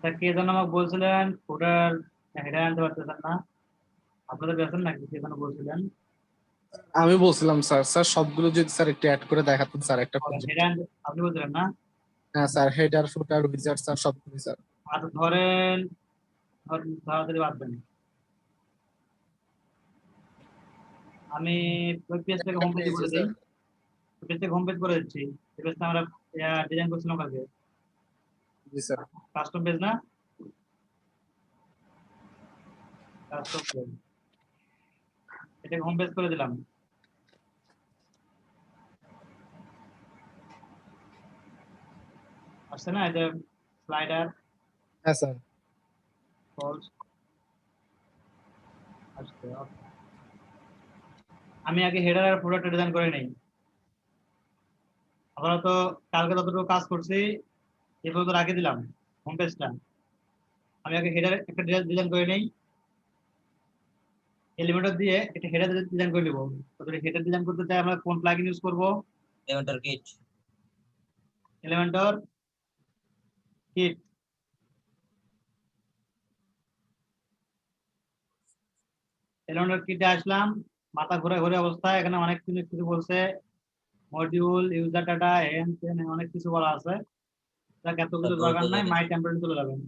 তা কে যেন আমাকে বলছিলেন ফুটার হেডার আনতে পারতেছেন না, আপনাদের বেতন নাকি কে যেন বলছিলেন? আমি বলছিলাম স্যার। স্যার সবগুলো যদি স্যার একটু অ্যাড করে দেখাতেন স্যার একটা প্রজেক্টে। হেডার আপনি বলছিলেন না? হ্যাঁ স্যার, হেডার ফুটার উইজার্ড স্যার সবগুলো স্যার। আচ্ছা ধরেন, তাড়াতাড়ি বাদ দেন। আমি ওই পেজ থেকে একটা হোম পেজে পেজে করে দিই, স্যার। পেজ থেকে হোম পেজ করে দিচ্ছি। এই পেজটা আমরা ডিজাইন করছিলাম কালকে, জি স্যার। কাস্টম পেজ না, কাস্টম পেজ, এটাকে হোম পেজ করে দিলাম। আসছে না এই যে স্লাইডার, হ্যাঁ স্যার। ফলস আসছে। Okay. আমি আগে হেডার আর ফুটারটা ডিজাইন করে নেই। আমরা তো কালকে যতটুকু কাজ করছি এ পর্যন্ত রাখে দিলাম হোম পেজটা। আমি আগে হেডার একটা ডিজাইন করে নেই, এলিমেন্টর দিয়ে একটা হেডার ডিজাইন করে নিব। তো হেডার ডিজাইন করতে চাই আমরা কোন প্লাগইন ইউজ করব? Elementor kit. Elementor kit. Elementor কিটে আসলাম, মাথা ঘুরে ঘুরে অবস্থায়, এখানে অনেক কিছু কিছু বলছে, মডিউল, ইউজার ডাটা, এন তেন অনেক কিছু বলা আছে। এত কিছু দরকার নাই, মাই টেমপ্লেট চলে যাবেন।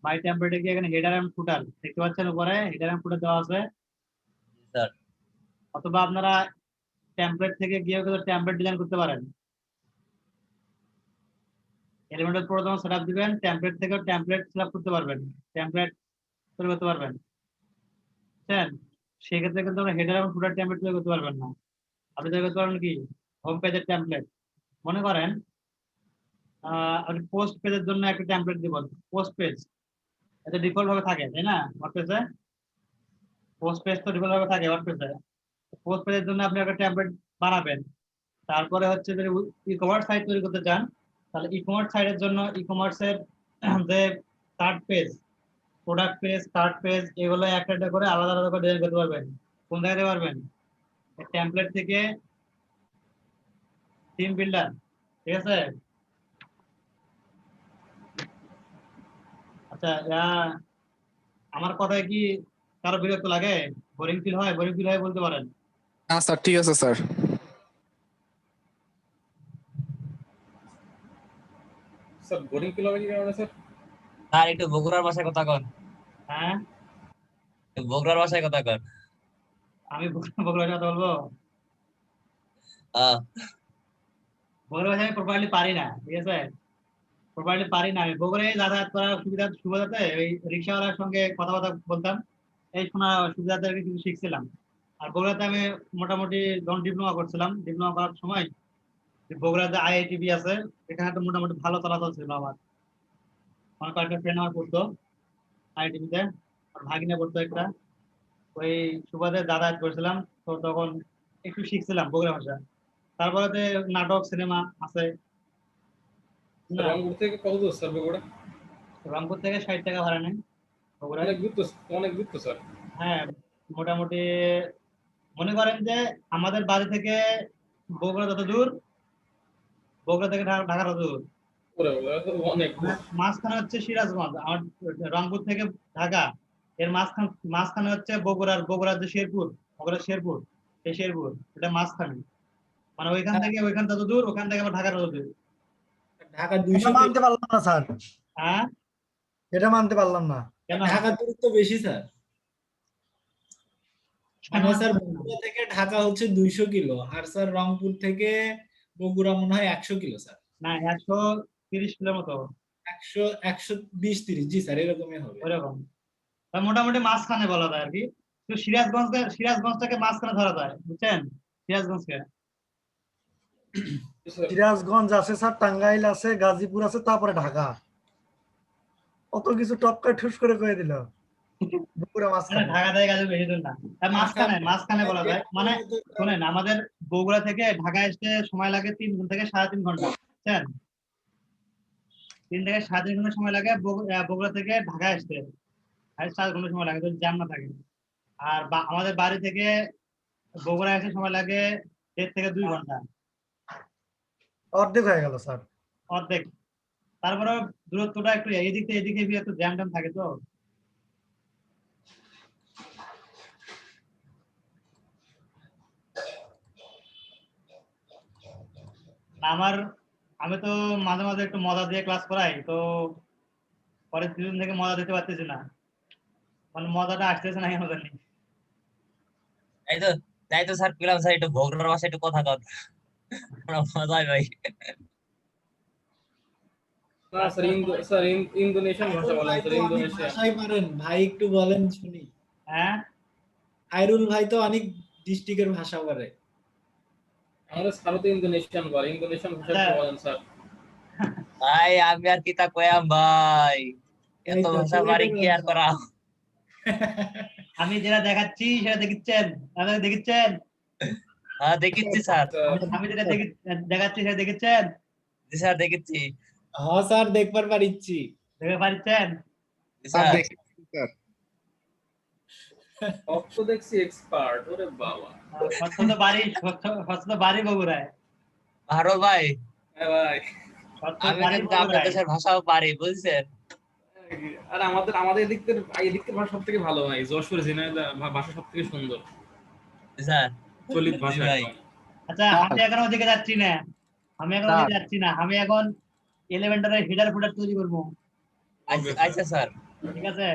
মাই টেমপ্লেটে গিয়ে এখানে হেডার এন্ড ফুটার দেখতে পাচ্ছেন, উপরে হেডার এন্ড ফুটার দেওয়া আছে। স্যার অথবা আপনারা টেমপ্লেট থেকে গিয়ে টেমপ্লেট ডিজাইন করতে পারেন। এলিমেন্টর পুরো যখন সেটআপ দিবেন, টেমপ্লেট থেকে টেমপ্লেট সেটআপ করতে পারবেন, টেমপ্লেট তৈরি করতে পারবেন, বুঝছেন? সেক্ষেত্রে কিন্তু আমরা হেডার এবং ফুটার টেমপ্লেট তৈরি করতে পারবেন না। আপনি তৈরি করতে পারবেন কি, হোম পেজের টেমপ্লেট। মনে করেন আপনি পোস্ট পেজের জন্য একটা টেমপ্লেট দিবেন, পোস্ট পেজ এটা ডিফল্ট ভাবে থাকে তাই না ওয়ার্ডপ্রেসে? পোস্ট পেজ তো ডিফল্ট ভাবে থাকে ওয়ার্ডপ্রেসে। পোস্ট পেজের জন্য আপনি একটা টেমপ্লেট বানাবেন। তারপরে হচ্ছে যদি ই কমার্স সাইট তৈরি করতে চান, তাহলে ই কমার্স সাইটের জন্য ই কমার্সের যে card page, product page, card page, এগুলো একটা একটা করে আলাদা আলাদা করে ডিজাইন করতে পারবেন। কোন জায়গাতে পারবেন? টেমপ্লেট থেকে থিম বিল্ডার, ঠিক আছে? আচ্ছা আমার কথায় কি কারো বিরক্ত লাগে, বোরিং ফিল হয়? বোরিং ফিল হয় বলতে পারেন। না স্যার, ঠিক আছে স্যার। স্যার বোরিং ফিল হবে কি কারণে স্যার? স্যার একটু বগুড়ার ভাষায় কথা কন। হ্যাঁ, বগুড়ার ভাষায় কথা কন। আমি বগুড়া কথা বলবো? আহ বগুড়া ভাষা আমি প্রপারলি পারি না, ঠিক আছে? প্রপারলি পারি না। আমি বগুড়ায় যাতায়াত করার সুবিধাতে ওই রিক্সাওয়ালার সঙ্গে কথাবার্তা বলতাম, এই শোনা সুবিধাতে আর কি কিছু শিখছিলাম। আর বগুড়াতে আমি মোটামুটি যখন ডিপ্লোমা করছিলাম, ডিপ্লোমা করার সময় বগুড়াতে আইআইটিবি আছে, এখানে তো মোটামুটি ভালো চলাচল ছিল আমার। আমার কয়েকটা ফ্রেন্ড আমার পড়তো আইআইটিবিতে, আর ভাগিনা পড়তো একটা। ওই সুবাদে যাতায়াত করছিলাম, তো তখন একটু শিখছিলাম বগুড়া ভাষা। তারপরে তো নাটক, সিনেমা আছে স্যার না। রংপুর থেকে কত দূর স্যার বগুড়া? রংপুর থেকে 60 টাকা ভাড়া নেন বগুড়ায়। অনেক দূর তো স্যার। হ্যাঁ, মোটামুটি মনে করেন যে আমাদের বাড়ি থেকে বগুড়া যত দূর, বগুড়া থেকে ঢাকা তত দূর। ওরে বাবা, তো অনেক দূর। মাঝখানে হচ্ছে সিরাজগঞ্জ, আমার রংপুর থেকে ঢাকা, এর মাঝখানে হচ্ছে বগুড়ার যে শেরপুর, বগুড়ার শেরপুর, এই শেরপুর এটা মাঝখানে। মানে ওইখান থেকে ওইখান তত দূর, ওখান থেকে আবার ঢাকা তত দূর। ঢাকা 200 মানতে পারলাম না স্যার, হ্যাঁ, এটা মানতে পারলাম না। কেন? ঢাকার দূরত্ব বেশি স্যার। কেন মানে মানতে স্যার পারবেন না? বগুড়া থেকে ঢাকা হচ্ছে 200 কিলো, আর স্যার রংপুর থেকে বগুড়া মনে হয় 100 কিলো স্যার। না, 130 কিলোর মতো, 100 120-30, জি স্যার এরকমই হবে। ওইরকম। তা মোটামুটি মাঝখানে বলা যায় আর কি। তো সিরাজগঞ্জটাকে মাঝখানে ধরা যায়, বুঝছেন? সিরাজগঞ্জকে। সিরাজগঞ্জ আছে স্যার, টাঙ্গাইল আছে, গাজীপুর আছে, তারপরে ঢাকা। অত কিছু টপকা ঠুস করে কয়ে দিল বগুড়া মানে মাঝখানে। ঢাকা থেকে কাজে বেশি দূর না, তার মাঝখানে মাঝখানে বলা যায়। মানে শোনেন, আমাদের বগুড়া থেকে ঢাকা আসতে সময় লাগে 3 থেকে 3.5 ঘন্টা, বুঝছেন? 3 থেকে 3.5 ঘন্টা সময় লাগে বগুড়া থেকে ঢাকা আসতে, আর 4 ঘন্টা সময় লাগে যদি জ্যাম না থাকে। আর আমাদের বাড়ি থেকে বগুড়া আসতে সময় লাগে 1.5 থেকে 2 ঘন্টা, অর্ধেক হয়ে গেল স্যার। অর্ধেক। তারপরে দূরত্বটা একটু এদিক থেকে এদিকে একটু জ্যাম ট্যাম থাকে তো। আমি তো মাঝে মাঝে একটু মজা দিয়ে ক্লাস করাই, তো পরের দুদিন থেকে মজা দিতে পারতেছি না, মানে মজাটা আসতেছে না কেন জানি। তাই তো তাই তো স্যার পেলাম স্যার একটু বগুড়ার ভাষায় একটু কথা কন। আমরা মজা হয় ভাই। না স্যার স্যার ইন্দোনেশিয়ান ভাষা বলেন ভাই স্যার, তো অনেক ইন্দোনেশিয়ান। ভাষাই পারেন ভাই, একটু বলেন শুনি। হ্যাঁ, খায়রুল ভাই তো অনেক ডিস্ট্রিক্টের ভাষা পারে। আমাদের স্যারও তো ইন্দোনেশিয়ান বলে, ইন্দোনেশিয়ান ভাষা একটু বলেন স্যার। ভাই আমি আর কিতা কয়াম ভাই, এই এত তো ভাষা সিলেটের বাড়ি কি আর ভাষা। করা। আমি যেটা দেখাচ্ছি সেটা দেখিচ্ছেন, আপনারা দেখিচ্ছেন? হ্যাঁ দেখিচ্ছি স্যার। আমি যেটা দেখাচ্ছি সেটা দেখিচ্ছেন? জি স্যার দেখিচ্ছি। হ স্যার, দেখবার পারিচ্ছি। দেখে পাচ্ছেন? জি স্যার স্যার। দেখি স্যার। সব তো দেখছি এক্সপার্ট, ওরে বাবা। হচ্ছে তো বাড়ি বগুড়ায়। ভারত ভাই, হ্যাঁ ভাই। হচ্ছে আমি বাড়ি কিন্তু আপনার বগুড়ায়। দেশের ভাষাও পারি বুঝছেন। আর আমাদের এদিকের ভাষা সব থেকে ভালো ভাই, যশোর ঝিনাইদহ ভাষা সব থেকে সুন্দর, জি স্যার। চলিত জি ভাষা ভাই। একদম। আচ্ছা, আমি এখন ওদিকে যাচ্ছি না, আমি এখন এলিমেন্টারের হেডার ফুডার তৈরি করবো। আচ্ছা আচ্ছা স্যার, ঠিক আছে,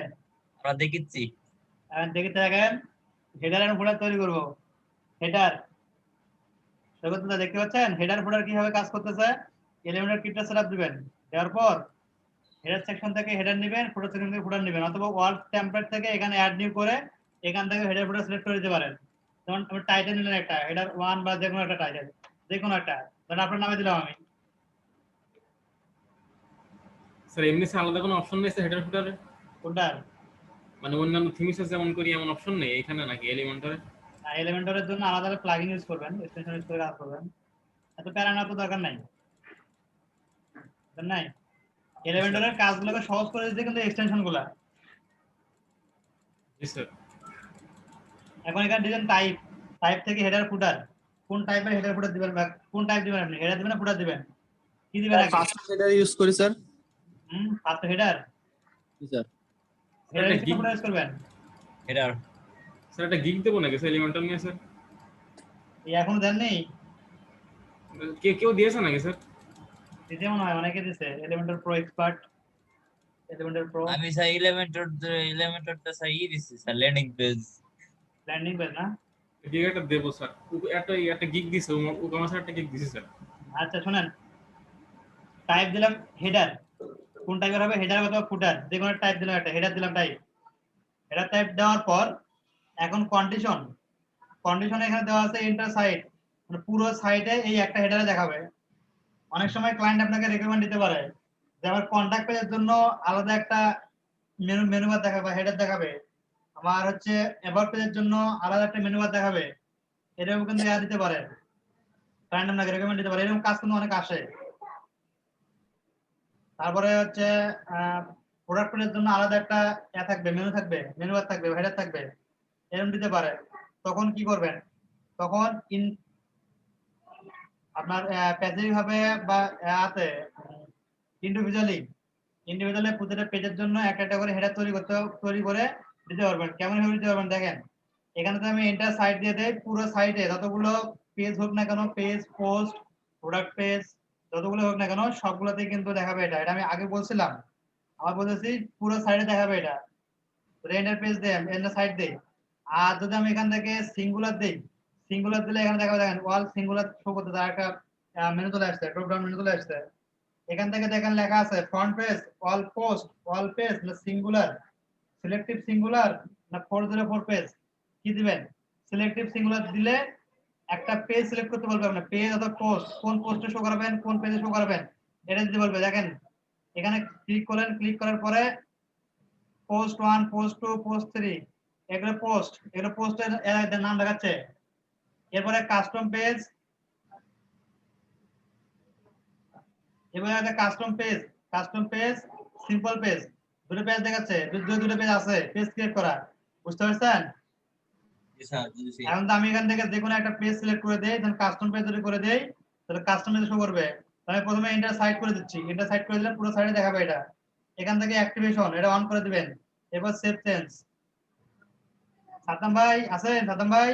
আমরা দেখিচ্ছি। এখন দেখতে থাকেন, হেডার এন্ড ফুডার তৈরি করবো। হেডার দেখতে পাচ্ছেন হেডার ফুডার কিভাবে কাজ করতেছে। এলিমেন্টার কিটটা সেটআপ দিবেন, দেওয়ার পর হেডার সেকশন থেকে হেডার নেবেন, ফুডার সেকশন থেকে ফুডার নেবেন, অথবা ওয়ার্ড টেমপ্লেট থেকে এখানে অ্যাড নিউ করে এখান থেকে হেডার ফুডার সিলেক্ট করে দিতে পারেন। যেমন আমি টাইটেল নিলেন একটা হেডার 1 বা যে কোনো একটা টাইটেল, যে কোনো একটা, ধরেন আপনার নামে দিলাম আমি। স্যার এমনি স্যার আলাদা কোনো অপশন নেই স্যার হেডার ফুটারে? ফুডার মানে অন্যান্য থিমসে যেমন করি এমন অপশন নেই এখানে নাকি এলিমেন্টারে? এলিমেন্টরের জন্য আলাদা প্লাগইন ইউজ করবেন, এক্সটেনশন ইউজ করে কাজ করবেন, এত প্যারা না তো দরকার নাই। নাই, এলিমেন্টরের কাজগুলোকে সহজ করে দিতে কিন্তু এক্সটেনশনগুলো। জি স্যার। এখন এখানে দিবেন টাইপ থেকে হেডার ফুটার, কোন টাইপের হেডার ফুটার দিবেন বা কোন টাইপ দিবেন, আপনি হেডার দিবেন না ফুটার দিবেন, কি দিবেন আগে? ফার্স্ট হেডার ইউজ করি স্যার। ফার্স্ট হেডার, জি স্যার। হেডার একটা কি গিগ, ফুটার ইউজ করবেন? হেডার স্যার একটা গিগ দেবো নাকি স্যার এলিমেন্টার নিয়ে স্যার? এই এখনো দেননি? কেউ দিয়েছে নাকি স্যার? দিতে মনে হয় অনেকে দিছে, Elementor pro expert, Elementor pro আমি স্যার এলিমেন্টরটা স্যার দিছি sir landing page. Landing page না? গিগ একটা দেবো স্যার, একটা গিগ দিছে, উগামা স্যার একটা গিগ দিছে স্যার। আচ্ছা শুনেন, টাইপ দিলাম হেডার, কোন টাইপের হবে হেডার অথবা ফুটার, যে কোনো টাইপ দিলাম, একটা হেডার দিলাম টাইপ। হেডার টাইপ দেওয়ার পর এখন কন্ডিশনে এখানে দেওয়া আছে এন্টার সাইট, মানে পুরো সাইটে এই একটা হেডারে দেখাবে। অনেক সময় ক্লায়েন্ট আপনাকে রেকমেন্ড দিতে পারে যে আমার কন্টাক্ট পেজের জন্য আলাদা একটা মেনু বার দেখাবে, হেডার দেখাবে, আমার হচ্ছে অ্যাবাউট পেজের জন্য আলাদা একটা মেনু বার দেখাবে, এরকম কিন্তু ইয়া দিতে পারে, ক্লায়েন্ট আপনাকে রেকমেন্ড দিতে পারে, এরকম কাজ কিন্তু অনেক আসে। তারপরে হচ্ছে প্রোডাক্ট পেজের জন্য আলাদা একটা ইয়া থাকবে, মেনু থাকবে, মেনু বার থাকবে, হেডার থাকবে, এরকম দিতে পারে। তখন কি করবেন, তখন আপনার প্যাসিভ ভাবে বা আছে ইন্ডিভিজুয়ালি প্রতিটা পেজের জন্য একটা একটা করে হেডার তৈরি করে দিতে পারবেন। কেমন ভাবে দিতে পারবেন দেখেন, এখানে তো আমি এন্টার সাইট দিয়ে দেই, পুরো সাইটে যতগুলো পেজ হোক না কেন, পেজ, পোস্ট, প্রোডাক্ট পেজ, যতগুলো হোক না কেন সবগুলোতেই কিন্তু দেখাবে। এটা আমি আগে বলছিলাম, আবার বলতেছি, পুরো সাইটে দেখাবে এটা। এন্টার পেজ দেই, এন্টার সাইট দেই, আর যদি আমি এখান থেকে সিঙ্গুলার দেই, সিঙ্গুলার দিলে এখানে দেখাবে, দেখেন ওয়াল সিঙ্গুলার শো করতে, তার একটা মেনু চলে আসছে, ড্রপ ডাউন মেনু চলে আসছে। এখান থেকে দেখেন লেখা আছে front page, all post, all page না সিঙ্গুলার, সিলেক্টিভ সিঙ্গুলার না 404 পেজ, কি দিবেন? সিলেক্টিভ সিঙ্গুলার দিলে একটা পেজ সিলেক্ট করতে বলবে, আপনার পেজ অথবা পোস্ট, কোন পোস্টে শো করাবেন, কোন পেজে শো করাবেন, এটা দিতে বলবে। দেখেন এখানে ক্লিক করলেন, ক্লিক করার পরে পোস্ট 1, পোস্ট 2, পোস্ট 3, এগুলো পোস্টের নাম দেখাচ্ছে। এরপরে কাস্টম পেজ, এবারে একটা কাস্টম পেজ, সিম্পল পেজ, দুটো পেজ দেখাচ্ছে, দুটো পেজ আছে, পেজ ক্রিয়েট করা, বুঝতে পারছেন? জি স্যার বুঝেছি। এখন তো আমি এখান থেকে যে কোনো একটা পেজ সিলেক্ট করে দেই, দেন কাস্টম পেজ যদি করে দেই, তাহলে কাস্টম পেজ শো করবে। তাহলে প্রথমে এন্টার সাইড করে দিচ্ছি, এন্টার সাইড করে দিলে পুরো সাইডে দেখাবে এটা। এখান থেকে অ্যাক্টিভেশন এটা অন করে দিবেন, এরপর সেভ চেঞ্জ। সাদ্দাম ভাই আছেন? সাদ্দাম ভাই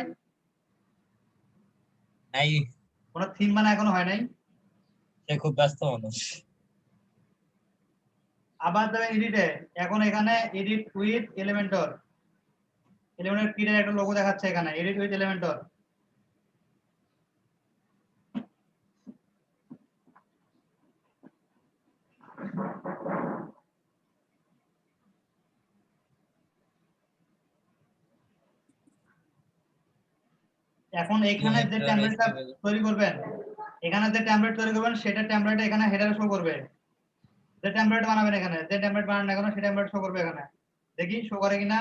নাই, কোনো থিম মানে এখনো হয় নাই। সে খুব ব্যস্ত মানুষ। আবার যাবেন এডিটে, এখন এখানে এডিট উইথ এলিমেন্টর, এলিমেন্টর কিটের একটা লোগো দেখাচ্ছে এখানে, এডিট উইথ এলিমেন্টর। এখন এখানে যে টেমপ্লেটটা তৈরি করবেন, এখানে যে টেমপ্লেট তৈরি করবেন সেটা টেমপ্লেট এখানে হেডারে শো করবে। যে টেমপ্লেট বানাবেন এখানে, যে টেমপ্লেট বানান না কেন সেই টেমপ্লেট শো করবে এখানে। দেখি শো করে কিনা।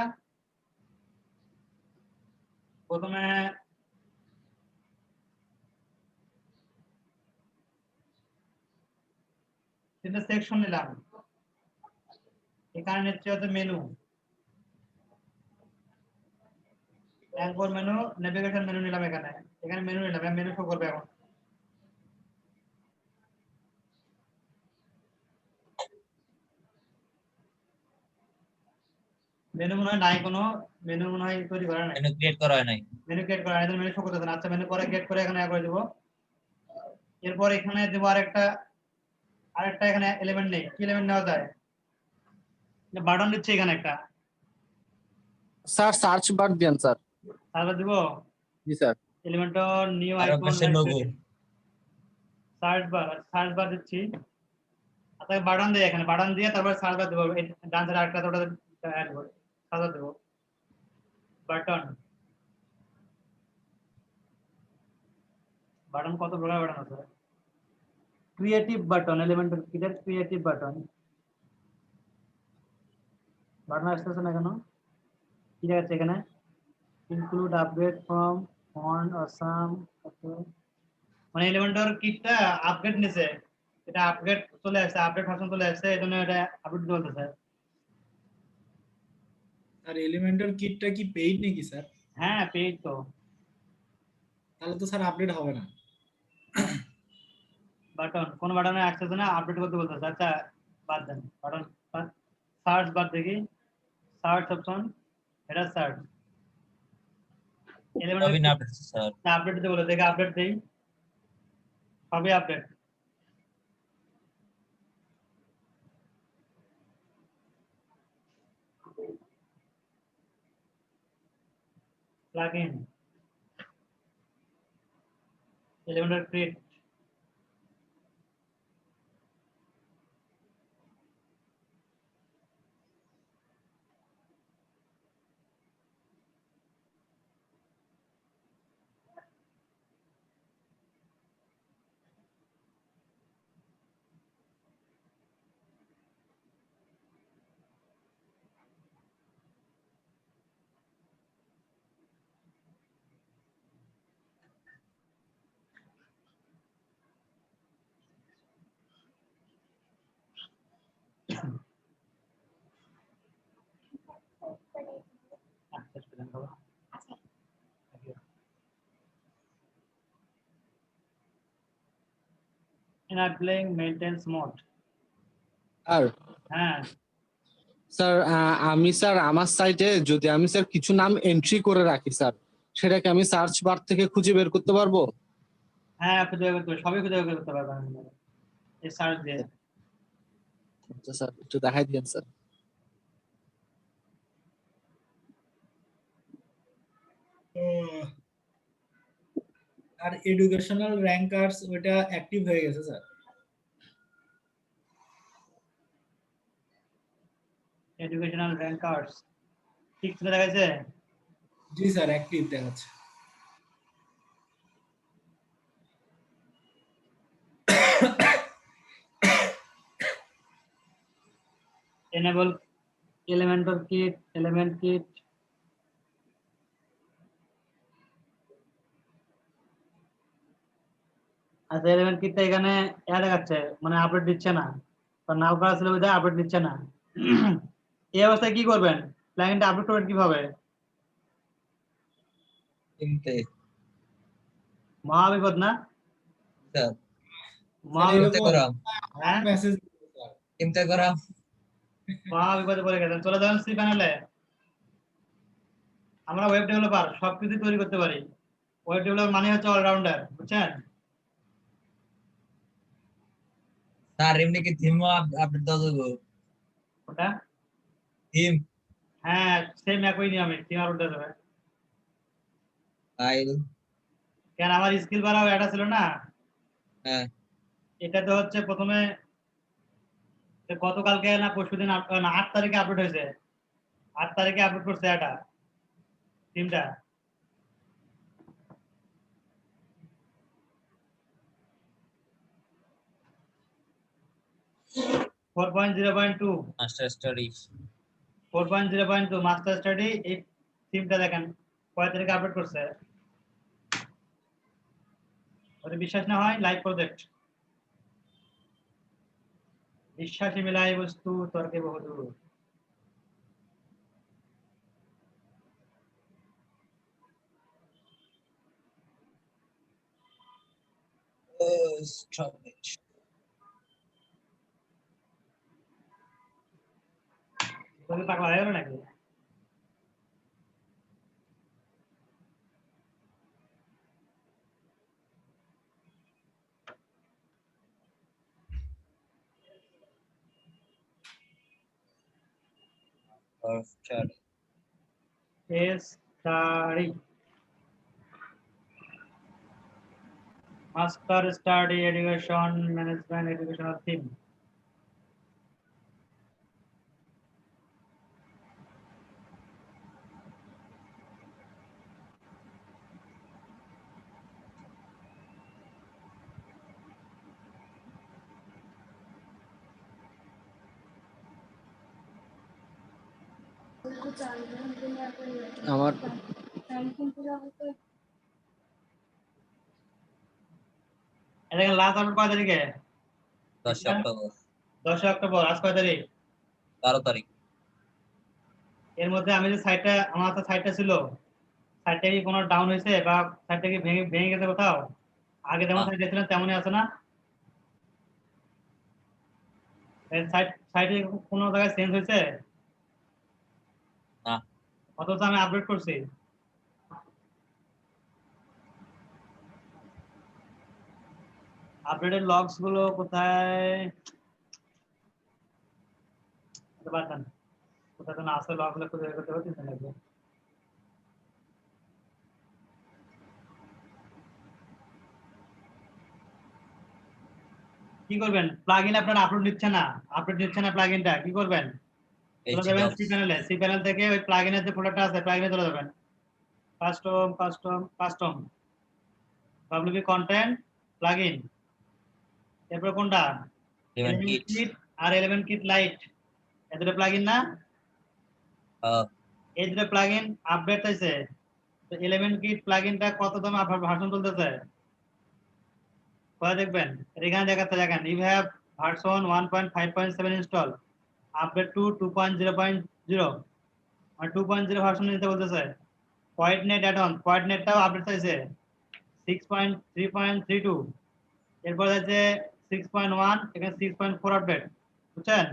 প্রথমে তিনটা সেকশন নিলাম, এখানে নিচ্ছে হচ্ছে menu, anchor menu, navigation menu নিলাম এখানে, এখানে মেনু নিলাম, মেনু শো করবে এখন। মেনু মনে হয় নাই, কোনো মেনু মনে হয় তৈরি করা নাই, মেনু ক্রিয়েট করা হয় নাই। মেনু ক্রিয়েট করা নাই, মেনু শো করতেছে না। আচ্ছা মেনু পরে ক্রিয়েট করে এখানে করে দেব। এরপর এখানে দেব আরেকটা এখানে এলিমেন্ট নেই, কি এলিমেন্ট নেওয়া যায়? বাটন দিচ্ছে এখানে একটা, স্যার সার্চ বার দেন স্যার। তারপর দিব জি স্যার। এলিমেন্টর নিউ আর আইকন, পাশে লোগো। সার্চ বার দিচ্ছি। আচ্ছা বাটন দেই, এখানে বাটন দিয়ে তারপর সার্চ বার দেব, ডান সাইডে আরেকটা ওটা অ্যাড করব, সার্চ বার দেব, বাটন। বাটন কত প্রকার বাটন আছে? ক্রিয়েটিভ বাটন, এলিমেন্টর কিটের ক্রিয়েটিভ বাটন। বাটন আসতেছে না কেন? কি দেখাচ্ছে এখানে? Include update from font or some, মানে এলিমেন্টর কিটটা আপডেট নিছে, এটা আপডেট চলে আসছে, আপডেট ভার্সন চলে আসছে, এজন্য এটা আপডেট চলতেছে। আর এলিমেন্টর কিটটা কি পেইড নাকি স্যার? হ্যাঁ পেইড তো। তাহলে তো স্যার আপডেট হবে না। বাটন কোন বাটনে আসতেছে না, আপডেট করতে বলতেছে। আচ্ছা বাদ দেন বাটন, সার্চ বাদ দেখি, সার্চ অপশন, এটা সার্চ এলিমেন্টর সবই না আপডেট স্যার। আপডেট দিতে বলে, দেখে আপডেট দেই, সবই update. Plugin Elementor create, enabling maintenance mode। আর হ্যাঁ স্যার আমি স্যার আমার সাইটে যদি আমি স্যার কিছু নাম এন্ট্রি করে রাখি স্যার, সেটাকে আমি সার্চ বার থেকে খুঁজে বের করতে পারবো? হ্যাঁ খুঁজে বের করতে, সবই খুঁজে বের করতে পারবেন এই সার্চ দিয়ে। আচ্ছা স্যার একটু দেখাই দিন স্যার। আর এডুকেশনাল র্যাঙ্কার্স ওটা অ্যাক্টিভ হয়ে গেছে স্যার। এডুকেশনাল র্যাঙ্কার্স ঠিক করে দেখাইছে? জি স্যার অ্যাক্টিভ দেখাচ্ছে। enable elementor kit, element kit, আচ্ছা এলিমেন্ট কিটটা এখানে অ্যাড দেখাচ্ছে, মানে আপডেট দিচ্ছে না, তো নাও করা ছিল বিধায় আপডেট দিচ্ছে না। এই অবস্থায় কি করবেন? প্লাগইনটা আপডেট করবেন কিভাবে? চিনতে মহাবিপদ না? স্যার। ইনস্টাগ্রাম হ্যাঁ মেসেজ ইনস্টাগ্রাম মহা বিপদে পড়ে গেছেন। চলে যাবেন সি প্যানেলে। আমরা ওয়েব ডেভেলপার, সবকিছু তৈরি করতে পারি। ওয়েব ডেভেলপার মানে হচ্ছে অলরাউন্ডার, বুঝছেন? স্যার এমনি কি থিম আপডেট দাও দেবো ওটা থিম হ্যাঁ সেম একই নিয়মে থিম আপলোড দেবে। ফাইল কেন আমার স্কিল বাড়াও এটা ছিল না, হ্যাঁ এটা তো হচ্ছে প্রথমে গতকালকে না পরশুদিন না 8 তারিখে আপলোড হয়েছে। 8 তারিখে আপলোড করছে এটা টিমটা। Four point 0.2 master study 4.0.2 master study. এই টিমটা দেখেন কয় তারিখে আপলোড করছে। ওটা বিশ্বাস না হয় লাইভ প্রজেক্ট। বিশ্বাসী মিলাই বস্তু তর্কে বহুদূর। তোকে পাগলা হয়ে গেল নাকি? Study master study education management educational theme. আমার এটা লাস্ট আপলোড কয় তারিখে? 10 অক্টোবর 10 অক্টোবর। আজ কয় তারিখ? 12 তারিখ এর মধ্যে আমি যে সাইটটা, আমার তো সাইটটা ছিল, সাইটটা কি কোনো ডাউন হয়েছে বা সাইটটা কি ভেঙে ভেঙে গেছে কোথাও? আগে যেমন সাইট ছিল তেমনই আছে না? সাইটে কোনো জায়গায় চেঞ্জ হয়েছে? না অথচ আমি আপডেট করছি। আপডেটের লগস গুলো কোথায়? বাতান কোথায় যেন আছে, লগ গুলো খুঁজে বের করতে হবে, চিন্তা লাগবে। কি করবেন? প্লাগইন আপনার আপলোড নিচ্ছে না, আপলোড নিচ্ছে না প্লাগইনটা, কি করবেন? চলে যাবেন সি প্যানেলে। সি প্যানেল থেকে ওই প্লাগইনের যে ফোল্ডারটা আছে প্লাগইনে চলে যাবেন। Custom WP content plugin. এরপর কোনটা? ইভেন্ট এলিমেন্ট কিট কিট আর এলিমেন্ট কিট লাইট, এই দুটো প্লাগইন না? এই দুটো প্লাগইন আপডেট হয়েছে। তো এলিমেন্ট কিট প্লাগইনটা কত দামে ভার্সন তুলতেছে পরে দেখবেন। এখানে দেখাচ্ছে, দেখেন you have version 1.5.7 install, update to 2.0.0, মানে 2.0 ভার্সন নিতে বলতেছে। Point net add on, point নেটটাও আপডেট চাইছে 6.3.32। এরপর আছে 6.1, এখানে 6.4 আপডেট, বুঝছেন?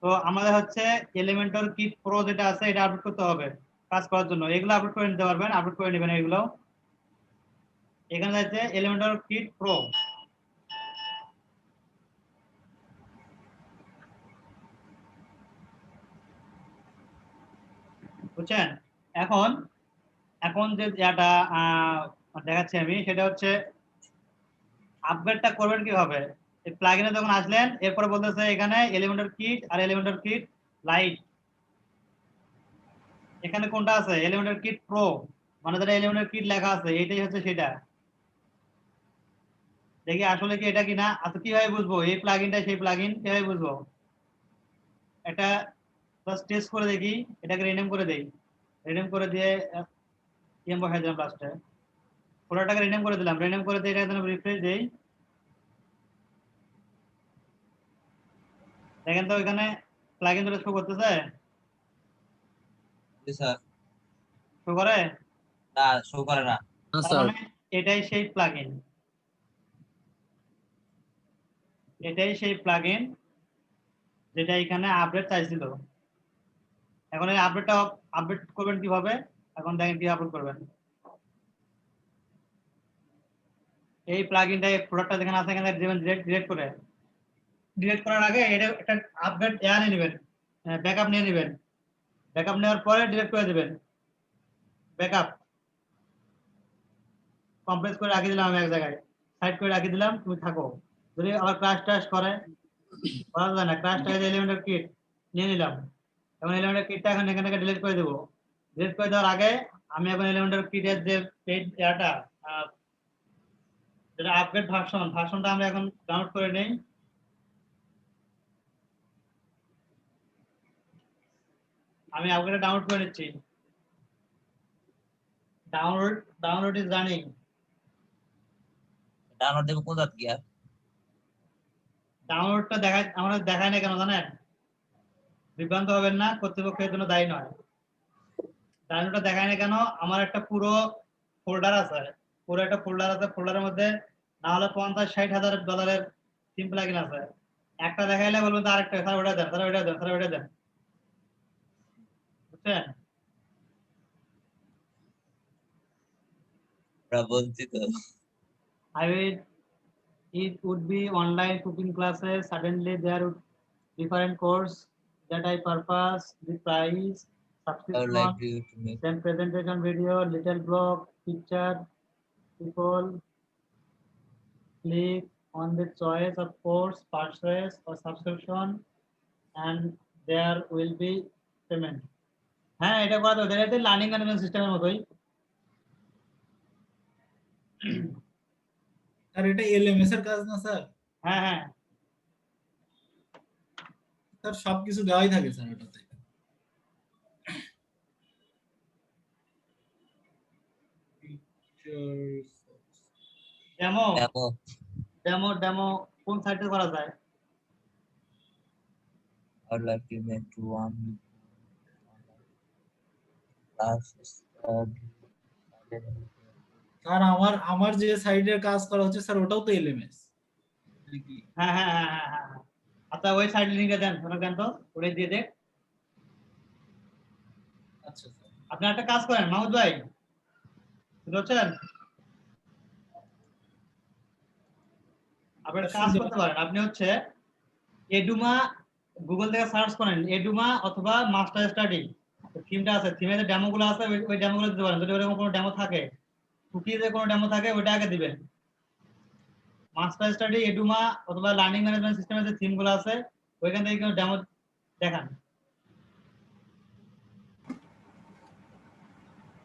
তো আমাদের হচ্ছে এলিমেন্টর কিট প্রো যেটা আছে এটা আপডেট করতে হবে কাজ করার জন্য। এগুলো আপডেট করে নিতে পারবেন, আপডেট করে নেবেন এগুলো। এখানে আছে এলিমেন্টর কিট প্রো। বুঝছেন? এখন এখন যে যেটা দেখাচ্ছি আমি, সেটা হচ্ছে আপগ্রেডটা করবেন কিভাবে। এই প্লাগইনে যখন আসলেন, এরপরে বলতেছে এখানে এলিমেন্টর কিট আর এলিমেন্টর কিট লাইট। এখানে কোনটা আছে? এলিমেন্টর কিট প্রো, মানে যেটা এলিমেন্টর কিট লেখা আছে এইটাই হচ্ছে সেটা। দেখি আসলে কি এটা কিনা। আচ্ছা কিভাবে বুঝবো এই প্লাগইনটা সেই প্লাগইন, কিভাবে বুঝবো? এটা জাস্ট টেস্ট করে দেখি। এটাকে রিনেম করে দেই, রিনেম করে দিয়ে ইএম বসাই দিলাম লাস্টে। পুরোটাকে রিনেম করে দিলাম, রিনেম করে দিয়ে এটা যেন রিফ্রেশ দেই। দেখেন তো এখানে প্লাগইন ধরে শো করতেছে, স্যার শো করে? না শো করে না না তার স্যার। মানে এটাই সেই প্লাগইন। এটাই সেই প্লাগইন যেটা এখানে আপডেট চাইছিল। এখন এই আপডেটটা আপডেট করবেন কিভাবে, এখন দেখেন কি আপলোড করবেন। এই প্লাগইনটা প্রোডাক্টটা যেখানে আছে এখানে দিবেন ডিলিট করে। ডিলিট করার আগে এটা একটা আপডেট নিয়ে নেবেন, ব্যাকআপ নিয়ে নেবেন। ব্যাকআপ নেওয়ার পরে ডিলিট করে দিবেন। ব্যাকআপ কমপ্রেস করে রাখি দিলাম আমি এক জায়গায়, সাইড করে রাখি দিলাম, তুমি থাকো। যদি আবার ক্রাশ টাশ করে, করা যায় না, ক্রাশ টাশ এলিমেন্টের কিট নিয়ে নিলাম। এখন এলিমেন্টের কিটটা এখন এখান থেকে ডিলিট করে দেবো। ডিলিট করে দেওয়ার আগে আমি এখন এলিমেন্টের কিটের যে পেজ ইয়াটা যেটা আপগ্রেড ভার্সনটা আমরা এখন ডাউনলোড করে নেই। আমি আপগ্রেড ডাউনলোড করে নিচ্ছি। Download is running. ডাউনলোড দেবো কোথা থেকে আর? ডাউনলোডটা আমাদের দেখায় না কেন জানেন? বিভ্রান্ত হবেন না, কর্তৃপক্ষের জন্য দায়ী নয়। ডাউনলোডটা দেখায় না কেন? আমার একটা পুরো ফোল্ডার আছে, ফোল্ডারের মধ্যে না হলে 50-60 হাজার ডলারের থিম প্লাগইন আছে। একটা দেখাইলে বলবেন আরেকটা, স্যার ওটা দেন, স্যার ওটা দেন, স্যার ওটা দেন, বুঝছেন? বলছি তো। It would be online cooking classes. Suddenly there would different course that I purpose, the price, I would like subscription, you to make then presentation video, little blog, picture, people click on the choice of course, purchase or subscription, and there will be payment. হ্যাঁ, এটা করা তো এটা learning management সিস্টেমের মতোই। Sir এটা LMS এর কাজ না স্যার? হ্যাঁ হ্যাঁ, স্যার সবকিছু দেওয়াই থাকে স্যার ওটাতে। ডেমো দেখো ডেমো কোন সাইটে করা যায়? I would like to make one class of sir আমার যে সাইডের কাজ করা হচ্ছে স্যার ওটাও তো এলএমএস। হ্যাঁ হ্যাঁ হ্যাঁ হ্যাঁ হ্যাঁ। আচ্ছা ওই সাইড লিংকটা দেন, ওটা দেন তো, ওটাই দিয়ে দেখ। আচ্ছা স্যার। আপনি একটা কাজ করেন মাহমুদ ভাই, বুঝছেন? আপনি একটা কাজ করতে পারেন, আপনি হচ্ছে এডুমা, গুগল থেকে সার্চ করেন এডুমা অথবা মাস্টার স্টাডি, থিমটা আছে, থিমে যে ডেমোগুলো আছে ওই ডেমোগুলো দিতে পারেন। যদি ওরকম কোনো ডেমো থাকে, কুকিজে কোনো ডেমো থাকে, ওইটা আগে দিবেন। মাস্টার স্টাডি, এডুমা অথবা লার্নিং ম্যানেজমেন্ট সিস্টেমের যে থিমগুলো আছে ওইখান থেকে কোনো ডেমো দেখান।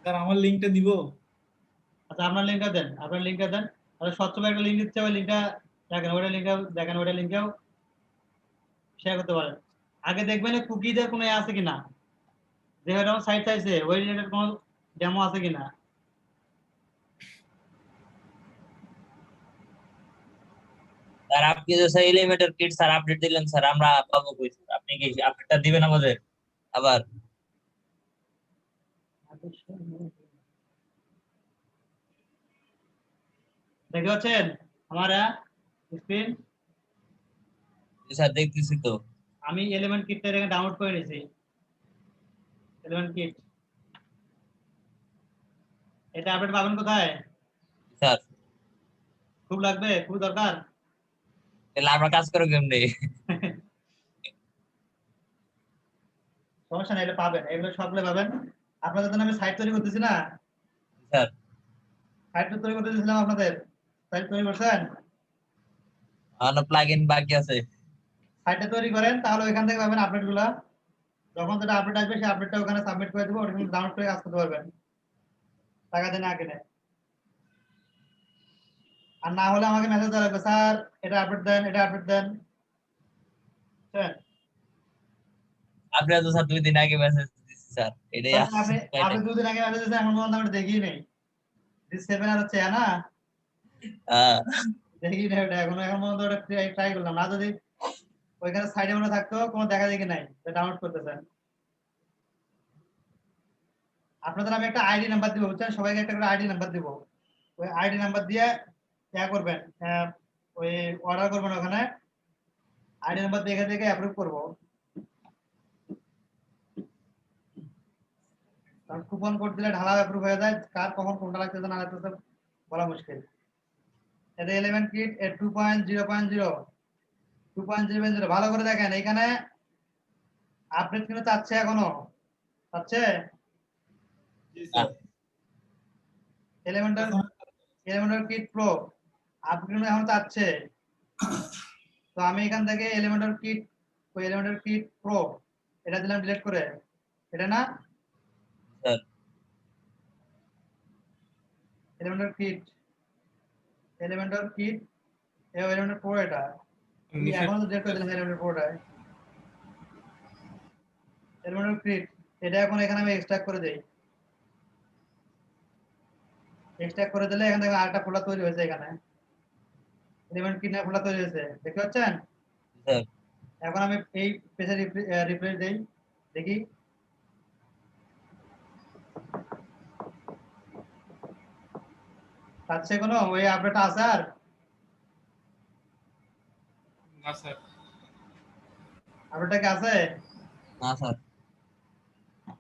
স্যার আমার লিংকটা দিব? আচ্ছা আপনার লিংকটা দেন, আপনার লিংকটা দেন। তাহলে স্বচ্ছ একটা লিংক দিচ্ছে, ওই লিংকটা দেখেন, ওইটা লিংকটা দেখেন, ওইটা লিংকটাও শেয়ার করতে পারেন। আগে দেখবেন কুকিজের কোনো আছে কিনা, যে এরকম সাইট চাইছে ওই রিলেটেড কোনো ডেমো আছে কিনা। স্যার আপনি যে সেই এলিমেন্টার কিট স্যার আপডেট দিলেন স্যার, আমরা পাবো কই স্যার? আপনি কি আপডেটটা দিবেন আমাদের আবার? দেখতে পাচ্ছেন আমার স্ক্রিন? স্যার দেখতেছি তো। আমি এলিমেন্ট কিটটা এখানে ডাউনলোড করে নিয়েছি। এলিমেন্ট কিট এটা আপডেট পাবেন কোথায় স্যার খুব লাগবে, খুব দরকার? তাহলে আমরা কাজ করব কেমনে? সমস্যা নেই, এটা পাবেন, এগুলো সবগুলো পাবেন। আপনাদের জন্য আমি সাইট তৈরি করতেছি না, স্যার সাইট তৈরি করতে দিয়েছিলাম আপনাদের, সাইট তৈরি করছেন? আনো প্লাগইন বাকি আছে। সাইটটা তৈরি করেন, তাহলে ওইখান থেকে পাবেন আপডেটগুলো। যখন যেটা আপডেট আসবে সেই আপডেটটা ওখানে সাবমিট করে দেবো, ওটা কিন্তু ডাউনলোড করে কাজ করতে পারবেন, টাকা দেন আগে নেয়। আর না হলে আমাকে মেসেজ দেওয়া লাগবে, স্যার এটা আপডেট দেন, এটা আপডেট দেন। বুঝছেন? আপনি তো স্যার 2 দিন আগে মেসেজ দিছি স্যার, এটাই আপনি 2 দিন আগে মেসেজ দিয়েছেন, এখন পর্যন্ত আমরা দেখিই নেই। 7 আর হচ্ছে না, দেখি না ওটা এখন পর্যন্ত ওটা ট্রাই করলাম না। যদি ওইখানে সাইডে মনে থাকতো কোনো দেখা দেখি নাই, ডাউনলোড করতেছেন। আপনাদের আমি একটা আইডি নাম্বার দিব, বুঝছেন? সবাইকে একটা করে আইডি নাম্বার দিব। ওই আইডি নাম্বার দিয়ে ইয়া করবেন, ওই অর্ডার করবেন ওখানে, আইডি নাম্বার দেখে দেখে অ্যাপ্রুভ করবো, কারণ কুপন কোড দিলে ঢালাও অ্যাপ্রুভ হয়ে যায়, কার কখন কোনটা লাগতেছে না লাগতেছে বলা মুশকিল। এটা এলিমেন্ট কিট 2.0.0 ভালো করে দেখেন, এখানে আপডেট কিন্তু চাচ্ছে, এখনো চাচ্ছে এলিমেন্টার কিট প্রো আপডেট এখন চাচ্ছে। তো আমি এখান থেকে এলিমেন্টার কিট প্রো এটা দিলাম ডিলিট করে, এটা না sir Elementor kit Elementor pro, এটা এখন তো ডিলিট করে দিলাম এলিমেন্টার প্রোটা, এলিমেন্টার কিট এটা এখন এখানে আমি এক্সট্রাক্ট করে দেই, এক্সট্রাক্ট করে দিলে এখান থেকে আরেকটা ফোল্ডার তৈরি হয়েছে, এখানে এলিমেন্ট কিট ফোল্ডার তৈরি হয়েছে, দেখতে পাচ্ছেন? স্যার এখন আমি এই পেজে রিফ্রেশ দেই, দেখি আছে কোনো ওই আপডেট আছে আর না স্যার। আপডেটটা কি আছে? না স্যার।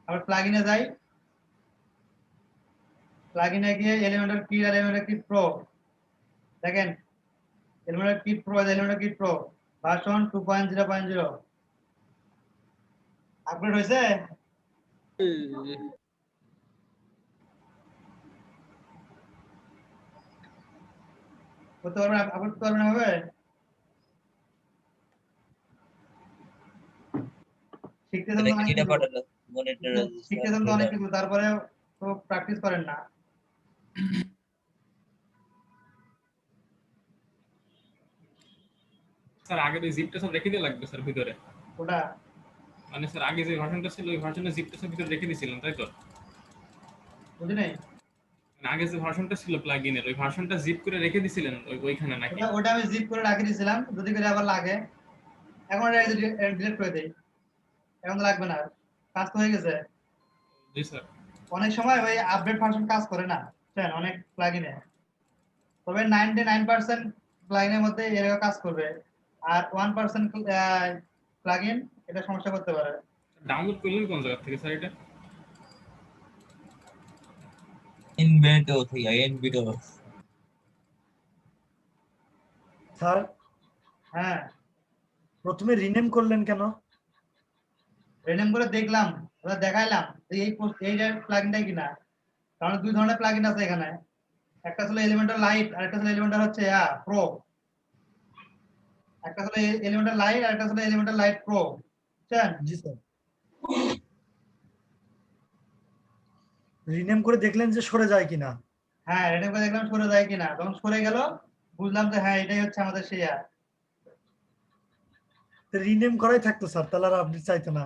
আবার প্লাগইনে যাই, প্লাগইনে গিয়ে এলিমেন্টার কিট প্রো দেখেন, Elementor kit pro version 2.0.0 update হয়েছে। করতে পারবেন, আপলোড করতে পারবেন হবে, শিখতেছেন তো এটা অনেক কিটা কিছু, পাঠালো মনিটর শিখতেছেন তো অনেক কিছু, তারপরে তো প্র্যাকটিস করেন না। স্যার আগে তো জিপটা সব রেখে দিয়ে লাগবে স্যার ভিতরে, ওটা মানে স্যার আগে যে ভার্সনটা ছিল ওই ভার্সনের জিপটা সব ভিতরে রেখে দিয়েছিলেন তাই তো? বুঝি নাই, মানে আগে যে ভার্সনটা ছিল প্লাগইনের ওই ভার্সনটা জিপ করে রেখে দিয়েছিলেন ওইখানে নাকি? ওটা আমি জিপ করে রাখি দিয়েছিলাম, যদি করে আবার লাগে এখন ডিলিট করে দেই, এখন তো লাগবে না, কাজ তো হয়ে গেছে। জি স্যার। অনেক সময় ওই আপডেট ভার্সন কাজ করে না, বুঝছেন, অনেক প্লাগইনে, তবে 99% প্লাগইনের মধ্যে এরকম কাজ করবে, আর 1% প্লাগইন এটা সমস্যা করতে পারে। ডাউনলোড করলেন কোন জায়গা থেকে স্যার এটা? ইনভেন্টো থেকে ইনভিটো। স্যার হ্যাঁ, প্রথমে রিনেম করলেন কেন? রেনেম করে দেখলাম, ওরা দেখাইলাম যে এই প্লাগইনটাই কিনা, কারণ দুই ধরনের প্লাগইন আছে এখানে, একটা হলো এলিমেন্টার লাইট আর একটা হলো এলিমেন্টার হচ্ছে প্রো, একটা হলো এলিমেন্টার লাইট আর একটা হলো এলিমেন্টার লাইট প্রো, বুঝছেন? জি স্যার। রিনেম করে দেখলেন যে সরে যায় কিনা? হ্যাঁ, রেনেম করে দেখলাম সরে যায় কিনা, তখন সরে গেল, বুঝলাম যে হ্যাঁ এটাই হচ্ছে আমাদের সেই রিনেম করাই থাকতো স্যার, তাহলে আর আপনি চাইতো না।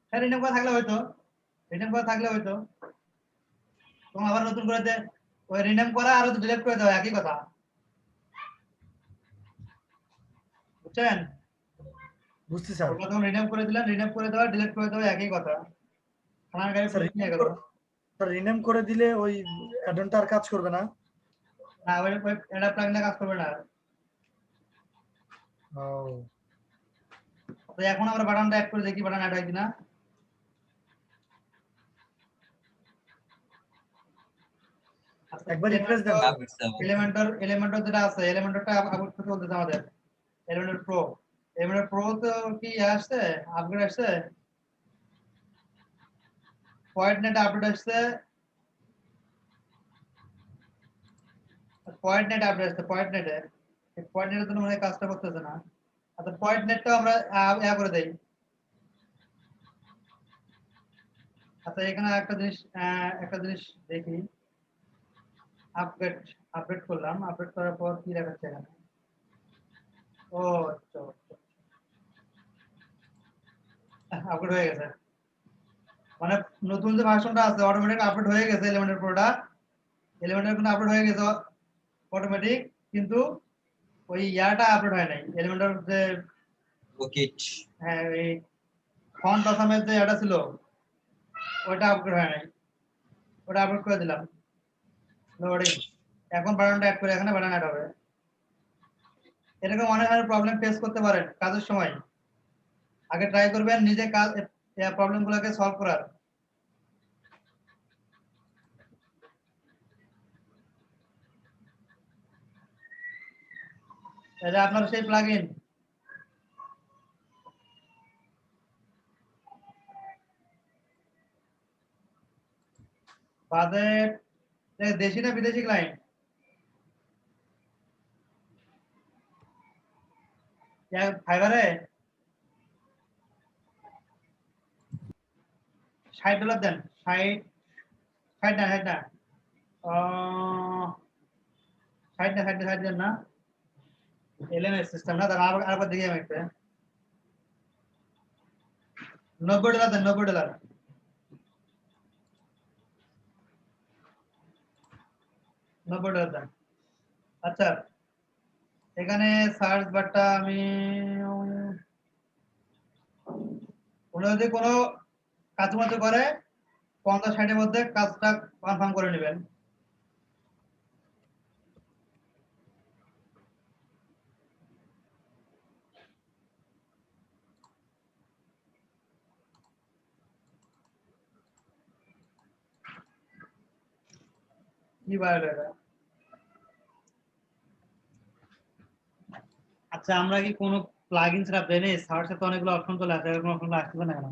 হ্যাঁ, রিনেম করা থাকলে হয়তো, তখন আবার নতুন করে ওই রিনেম করা আর ডিলিট করে দেওয়া একই কথা, বুঝছেন? বুঝছি স্যার। ওটা তখন রিনেম করে দিলাম, রিনেম করে দেওয়া ডিলিট করে দেওয়া একই কথা, খানার গাড়ি স্যার নিয়ে গেল। রিনেম করে দিলে ওই অ্যাডনটা আর কাজ করবে না? না, ওই এটা প্লাগইনে কাজ করবে না। ও তো এখন আমরা বাটনটা অ্যাড করে দেখি বাটন অ্যাড হয় কিনা। একবার রিফ্রেশ দেন। এলিমেন্টর যেটা আছে, এলিমেন্টরটা আপডেট করতে বলতেছে আমাদের, এলিমেন্টর প্রো তো কি আসছে, আপগ্রেড আসছে, পয়েন্ট নেট আপডেট আসছে, পয়েন্ট নেটের জন্য মনে হয় কাজটা করতেছে না। আচ্ছা, পয়েন্ট নেটটা আমরা করে দেই। আচ্ছা, এখানে একটা জিনিস দেখি, আপডেট করলাম, আপডেট করার পর কি দেখাচ্ছে এখানে? ও আচ্ছা, আপডেট হয়ে গেছে, মানে নতুন যে ভার্সনটা আছে অটোমেটিক আপডেট হয়ে গেছে, এলিমেন্টার প্রোটা কিন্তু আপডেট হয়ে গেছে অটোমেটিক, কিন্তু ওই ইয়াটা আপডেট হয় নাই, এলিমেন্টার যে বুকিট। হ্যাঁ এই ফন্ট আসামের যে এটা ছিল ওটা আপডেট হয় নাই, ওটা আপডেট করে দিলাম, লোডিং। এখন বাটনটা অ্যাড করে এখানে বাটন অ্যাড হবে, এরকম অনেক ধরনের প্রবলেম ফেস করতে পারেন কাজের সময়। আগে ট্রাই করবেন নিজে কাজ প্রবলেম গুলোকে সলভ করার। এটা আপনার সেই প্লাগইন। বাজেট দেশি না বিদেশি ক্লায়েন্ট? ফাইবারে $60 দেন। 60 60 না 60 না 60 দেন না। এলএমএস সিস্টেম না, দাঁড়া আরেকবার দেখি আমি একটা। $90 দেন, $90। $90 দেন। আচ্ছা, এখানে সার্চ বারটা আমি কোনো যদি কোনো কাজ করে 50-60 মধ্যে কাজটা কনফার্ম করে নেবেন। কি বায়োডাটা এটা? আচ্ছা, আমরা কি কোনো প্লাগইন ছাড়া ব্রেনে সার্চে তো অনেকগুলো অপশন চলে আসে, এরকম অপশন আসবে না কেন?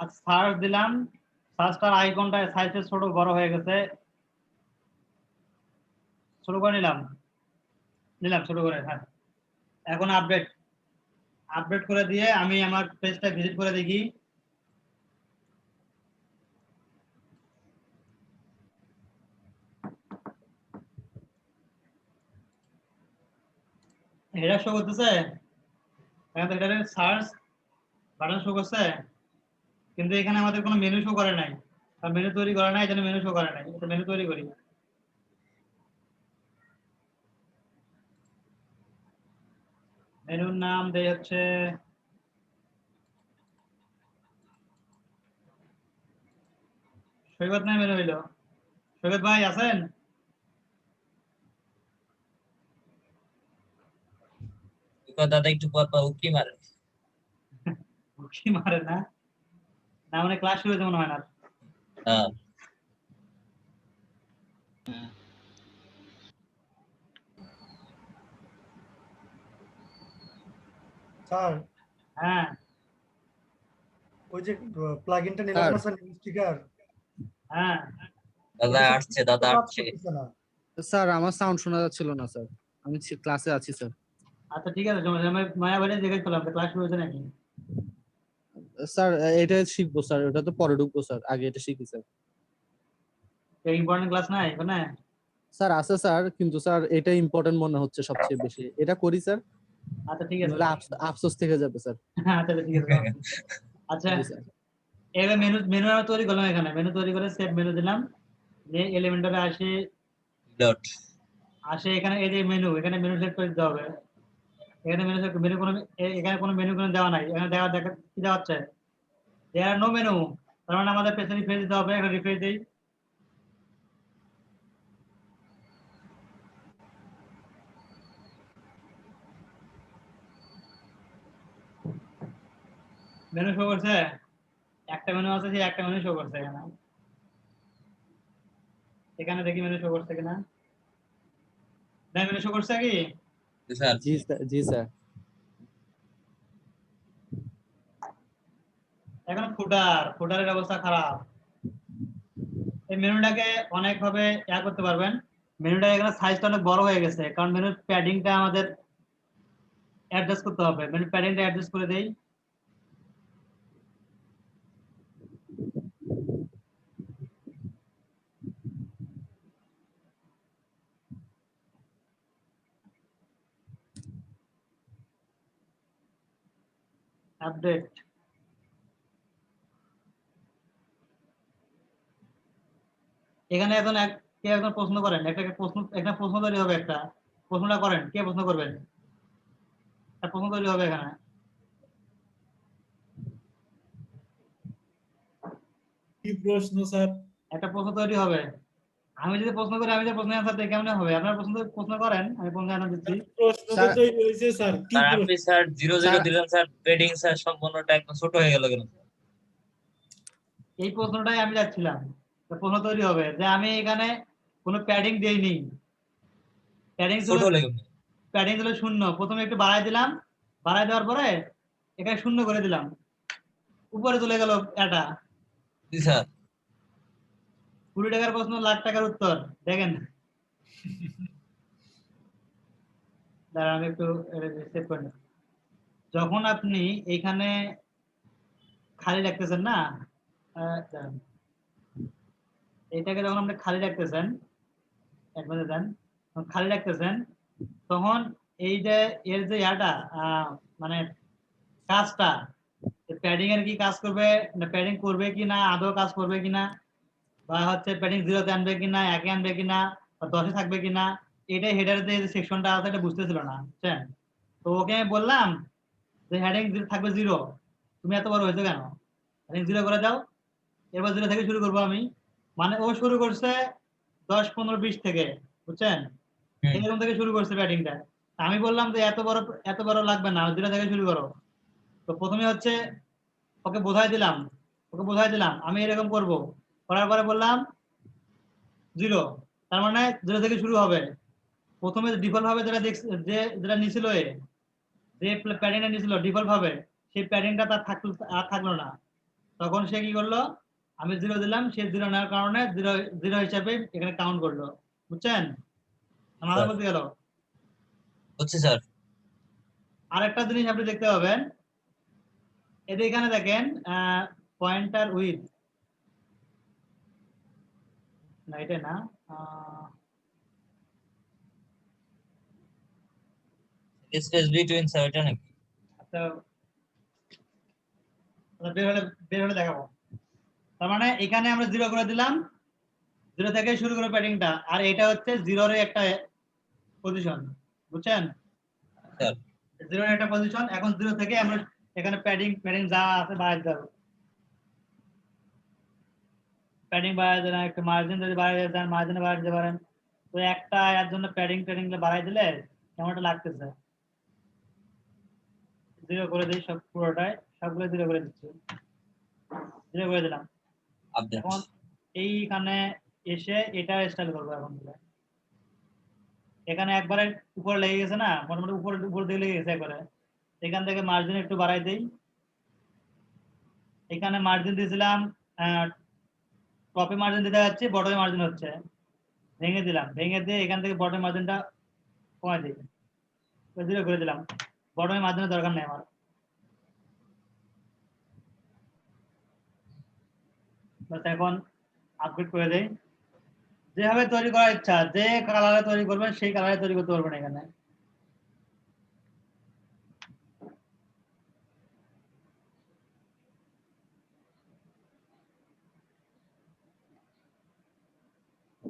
আচ্ছা, সার্চ দিলাম, সার্চটার আইকনটা সাইজে ছোট বড় হয়ে গেছে, ছোট করে নিলাম ছোট করে। হ্যাঁ, এখন আপডেট করে দিয়ে আমি আমার পেজটা ভিজিট করে দেখি। হেডার শো করতেছে, এখানে হেডারে সার্চ বাটন শো করছে, কিন্তু এখানে আমাদের কোনো মেনু শো করে নাই। আর মেনু তৈরি করা নাই, এই জন্য মেনু শো করে নাই। এটা মেনু তৈরি করি। মেনুর নাম দেই হচ্ছে সৈকত নাই, মেনু হইলো। সৈকত ভাই আছেন? দাদা একটু পর পর উকি মারে। কি মারে না? না মানে ক্লাস শুরু হয়েছে মনে হয় না। হ্যাঁ স্যার হ্যাঁ, ওই যে প্লাগইনটা নিলাম না স্যার, নিউ স্টিকার, হ্যাঁ। দাদা আসছে, দাদা কাজ আসছে। করতেছে না। স্যার আমার সাউন্ড শোনা যাচ্ছিল না স্যার, আমি ক্লাসে আছি স্যার। আচ্ছা ঠিক আছে, আমি মায়া বাড়ি দেখেছিলাম ক্লাস শুরু হয়েছে নাকি। স্যার এটা শিখবো স্যার, ওটা তো পরে ঢুকবো স্যার, আগে এটা শিখি স্যার। ইম্পর্টেন্ট ক্লাস নাই এখানে? স্যার আছে স্যার, কিন্তু স্যার এটা ইম্পর্টেন্ট মনে হচ্ছে সবচেয়ে বেশি, এটা করি স্যার, আচ্ছা ঠিক আছে। নইলে আফসোস থেকে যাবে স্যার। আচ্ছা ঠিক আছে। আচ্ছা, জি স্যার। এবার মেনু তৈরি করলাম, এখানে মেনু তৈরি করে সেভ মেনু দিলাম, যে এলিমেন্টারে ডট এখানে এই যে মেনু, এখানে মেনু সেট করে দিতে হবে। এখানে মেনু কোনো এখানে কোনো মেনু কোনো দেওয়া নাই। এখানে দেখা কি দেওয়া হচ্ছে, দেয়ার নো মেনু। তার মানে আমাদের পেছনে রিফ্রেশ দিতে হবে। এখানে রিফ্রেশ দিই। মেনু শো করছে, একটা মেনু আছে, সেই একটা মেনু শো করছে এখানে। এখানে দেখি মেনু শো করছে কিনা। না, মেনু শো করছে কি? স্যার। জি স্যার, জি স্যার। এখন ফুটারের অবস্থা খারাপ। এই মেনুটাকে অনেক ভাবে করতে পারবেন। মেনুটা এখানে সাইজটা অনেক বড় হয়ে গেছে, কারণ মেনুর প্যাডিংটা আমাদের অ্যাডজাস্ট করতে হবে। মেনু প্যাডিংটা অ্যাডজাস্ট করে দেই। আপডেট। এখানে কেউ একজন প্রশ্ন করেন, একটা প্রশ্ন তৈরি হবে। একটা প্রশ্নটা করেন, কে প্রশ্ন করবেন? একটা প্রশ্ন তৈরি হবে এখানে। কি প্রশ্ন স্যার? একটা প্রশ্ন তৈরি হবে। আমি যদি প্রশ্ন করি, আমি যে প্রশ্নের অ্যান্সার দিই কেমন হবে? আপনার প্রশ্ন করেন, আমি প্রশ্নের অ্যান্সার দিচ্ছি। প্রশ্ন তো স্যার- তৈরি হয়েছে স্যার, কি স্যার প্রশ্ন? আপনি স্যার 0 0 স্যার- দিলেন স্যার, পেডিং স্যার সম্পূর্ণটা একদম ছোট হয়ে গেল কেন? এই প্রশ্নটাই আমি যাচ্ছিলাম। তো প্রশ্ন তৈরি হবে যে আমি এখানে কোনো প্যাডিং দেইনি, প্যাডিং ছিল, ছোট হলে কেন? প্যাডিং ছিল শূন্য। প্রথমে একটু বাড়াই দিলাম, বাড়াই দেওয়ার পরে এখানে শূন্য করে দিলাম, উপরে চলে গেল এটা। জি স্যার। 20 টাকার প্রশ্ন, লাখ টাকার উত্তর। দেখেন, দাঁড়া আমি একটু সেভ করে নিই। যখন আপনি এইখানে খালি রাখতেছেন না, দাঁড়ান। এইটাকে যখন আপনি খালি রাখতেছেন, একবারে দেন, যখন খালি রাখতেছেন, তখন এই যে এর যে ইয়াটা মানে কাজটা, প্যাডিং এর কি কাজ করবে, না প্যাডিং করবে কিনা, আদৌ কাজ করবে কিনা, বা হচ্ছে প্যাডিং 0-তে আনবে কিনা, 1-এ আনবে কিনা, বা 10-এ থাকবে কিনা, এটাই হেডারের যে সেকশনটা আছে এটা বুঝতেছিল না, বুঝছেন? তো ওকে আমি বললাম যে হেডিং থাকবে 0, তুমি এত বড় হয়েছো কেন, হেডিং 0 করে দাও। এবার 0 থেকে শুরু করবো আমি, মানে ও শুরু করছে 10-15-20 থেকে, বুঝছেন? হুম, এরকম থেকে শুরু করছে ব্যাটিংটা। আমি বললাম যে এত বড় লাগবে না, 0 থেকে শুরু করো। তো প্রথমে হচ্ছে ওকে বোঝাই দিলাম আমি এরকম করব, করার পরে বললাম 0, তার মানে 0 থেকে শুরু হবে। প্রথমে ডিফল্ট ভাবে যেটা নিছিল, যে প্যাডিংটা নিছিল ডিফল্ট ভাবে, সেই প্যাডিংটা তার থাকলো না। তখন সে কি করলো, আমি 0 দিলাম, সে 0 নেওয়ার কারণে 0 হিসাবে এখানে কাউন্ট করলো, বুঝছেন? মাথা স্যার বলতে গেল। হচ্ছে স্যার। আরেকটা জিনিস আপনি দেখতে পাবেন, এদের এখানে দেখেন পয়েন্টার উইথ, না এটা না, স্পেস বিটুইন স্যার, এটা নাকি? আচ্ছা, বের হলে দেখাবো। তার মানে এখানে আমরা 0 করে দিলাম, 0 থেকে শুরু করে প্যাডিংটা, আর এটা হচ্ছে 0-এর একটা পজিশন, বুঝছেন? স্যার 0-এর একটা পজিশন। এখন 0 থেকে আমরা এখানে প্যাডিং যা আছে বাড়াই যাবো, প্যাডিং বাড়াই দেন, একটু মার্জিন যদি বাড়াই দেন, মার্জিনে বাড়াই দিতে পারেন। তো একটা এর জন্য প্যাডিং বাড়াই দিলে কেমনটা লাগতেছে। 0 করে দিই সব, পুরোটাই সবগুলো 0 করে দিচ্ছি, 0 করে দিলাম। আপডেট। এখন এইখানে এসে এটা স্টাইল করবো। এখন এখানে একবারে উপরে লেগে গেছে না, মোটামুটি উপর দিকে লেগে গেছে একবারে। এখান থেকে মার্জিন একটু বাড়াই দেই। এখানে মার্জিন দিয়েছিলাম, টপে মার্জিন দিতে যাচ্ছি, বটমে মার্জিন হচ্ছে, ভেঙে দিলাম, ভেঙে দিয়ে এখান থেকে বটম মার্জিনটা কমাই দিই, 0 করে দিলাম। বটমে মার্জিনের দরকার নেই আমার। বাস এখন আপগ্রেড করে দেই। যেভাবে তৈরি করার ইচ্ছা, যে কালারে তৈরি করবেন সেই কালারে তৈরি করতে পারবেন। এখানে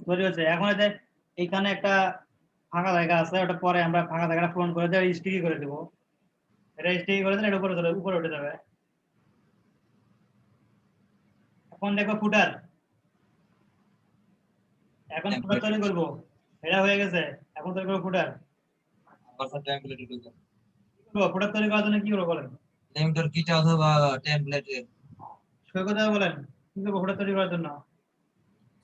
তৈরি হচ্ছে। এখন এতে এইখানে একটা ফাঁকা জায়গা আছে, ওটা পরে আমরা ফাঁকা জায়গাটা পূরণ করে দিয়ে স্টিকি করে দেবো। এটা স্টিকি করে দিলে এটা উপরে উঠে যাবে। এখন দেখো ফুটার, এখন ফুটার তৈরি করবো। এটা হয়ে গেছে, এখন তৈরি করবো ফুটার। আবার স্যার টেমপ্লেট ঢুকবে। ফুটার তৈরি করার জন্য কি করবো বলেন? টেমপ্লেট কিটা অথবা টেমপ্লেট সই কথা বলেন, কি করবো ফুটার তৈরি করার জন্য?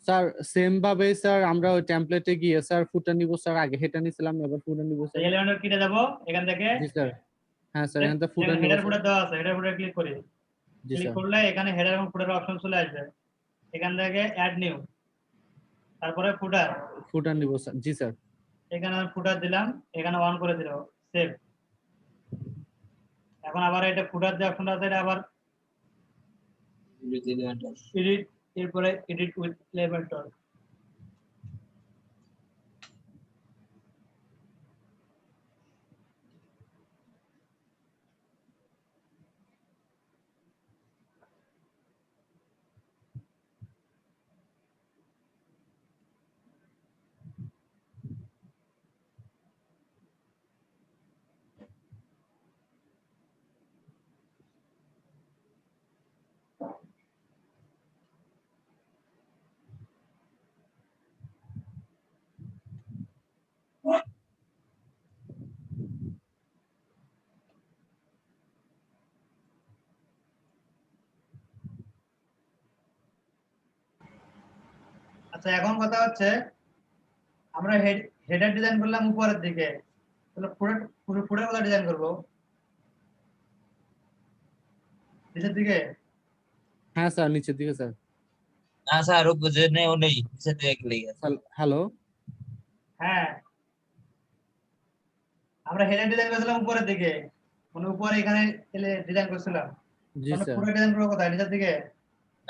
স্যার সেম ভাবে স্যার আমরা ওই টেমপ্লেটে গিয়ে স্যার ফুটার নিব স্যার, আগে হেটা নিছিলাম, এবার ফুটার নিব স্যার। এলিমেন্টের কিটা যাবো এখান থেকে, জি স্যার। হ্যাঁ স্যার, এখান থেকে ফুটার নিব হেডার স্যার। ফুটার দেওয়া আছে, হেডার ফুটার ক্লিক করি। জি ক্লিক স্যার। করলে এখানে হেডার এবং ফুটার অপশন চলে আসবে। এখান থেকে অ্যাড নিউ, তারপরে ফুটার, ফুটার নিব স্যার। জি স্যার। এখানে আমি ফুটার দিলাম, এখানে অন করে দিল, সেভ। এখন আবার এটা ফুটার যে অপশনটা আছে এটা আবার এডিট, এরপরে এডিট উইথ এলিমেন্টর। আচ্ছা এখন কথা হচ্ছে আমরা হেডার ডিজাইন করলাম উপরের দিকে, তাহলে ফুটের কথা ডিজাইন করবো নিচের দিকে। হ্যাঁ স্যার, নিচের দিকে স্যার। না স্যার উপরে যে নেই ও নেই, নিচের দিকে গেলেই আছে। হ্যালো, হ্যাঁ আমরা হেডার ডিজাইন করেছিলাম উপরের দিকে, মানে উপরে এখানে ডিজাইন করছিলাম, জি মানে স্যার। পুরো ডিজাইন করবো কোথায়, নিচের দিকে?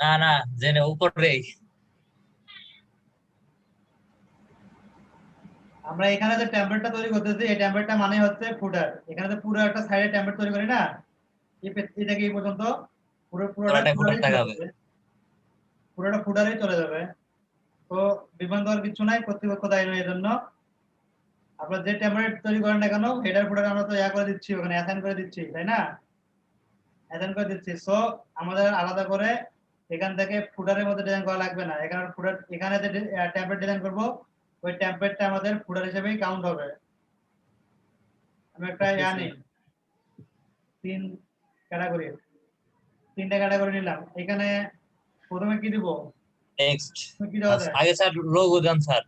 না না, জেনে উপরে। আমরা এখানে যে টেমপ্লেটটা তৈরি করতেছি এই টেমপ্লেটটা মানে হচ্ছে ফুটার। এখানে তো পুরো একটা সাইডে টেমপ্লেট তৈরি করি না, এই থেকে এই পর্যন্ত পুরোটা পুরোটাই ফুটার ফুটারেই চলে দেখাবে। যাবে, পুরোটা ফুটারেই চলে যাবে। তো বিভ্রান্ত হওয়ার কিছু নাই, কর্তৃপক্ষ দায়ী নয়। এই জন্য আপনার যে টেমপ্লেট তৈরি করেন না কেন হেডার ফুটার আমরা তো করে দিচ্ছি, ওখানে অ্যাসাইন করে দিচ্ছি, তাই না? অ্যাসাইন করে দিচ্ছি। সো আমাদের আলাদা করে এখান থেকে ফুটারের মধ্যে ডিজাইন করা লাগবে না। এখানে ফুটার, এখানে যে টেমপ্লেট ডিজাইন করব ওই টেমপ্লেটটা আমাদের ফুটার হিসেবেই কাউন্ট হবে। আমি একটা জানি 3 ক্যাটাগরি, 3টা ক্যাটাগরি নিলাম। এখানে প্রথমে কি দিব, টেক্সট কি দেওয়া যায়? আগে স্যার লোগো দেন স্যার,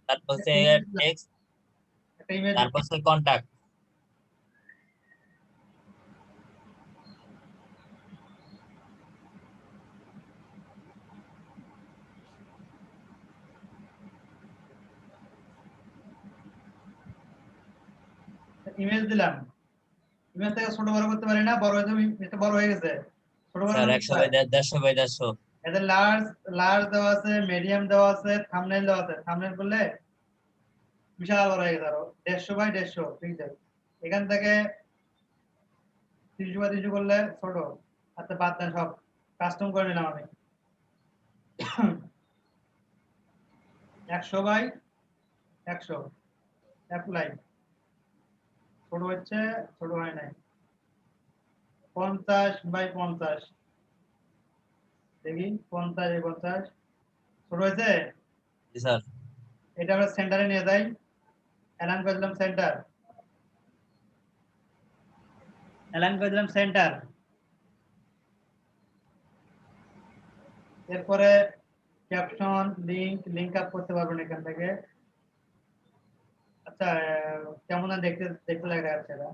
তারপর হচ্ছে টেক্সট, একটা ইমেজ, তারপর হচ্ছে কন্টাক্ট। ইমেজ দিলাম। ইমেজ থেকে ছোট বড় করতে পারি না, বড় হয়েছে, এটা বড় হয়ে গেছে, ছোট বড় স্যার করতে 100 বাই 150 বাই 150। এদের লার্জ লার্জ দেওয়া আছে, মিডিয়াম দেওয়া আছে, থাম্বনেইল দেওয়া আছে। থাম্বনেইল করলে বিশাল বড় হয়ে গেছে, আরো 150 বাই 150 পিক্সেল। এখান থেকে 300 বাই 300 করলে ছোট। আচ্ছা বাদ দেন, সব কাস্টম করে নিলাম আমি। 100 বাই 100 অ্যাপ্লাই। ছোট হচ্ছে, ছোট হয় নাই। 50 বাই 50 দেখি, 50 বাই 50 ছোট হয়েছে। জি স্যার। এটা আমরা সেন্টারে নিয়ে যাই, অ্যালাইন করে দিলাম সেন্টার, অ্যালাইন করে দিলাম সেন্টার। এরপরে ক্যাপশন, লিংক আপ করতে পারবেন এখান থেকে। আচ্ছা কেমন দেখতে দেখতে লাগে আছে এটা।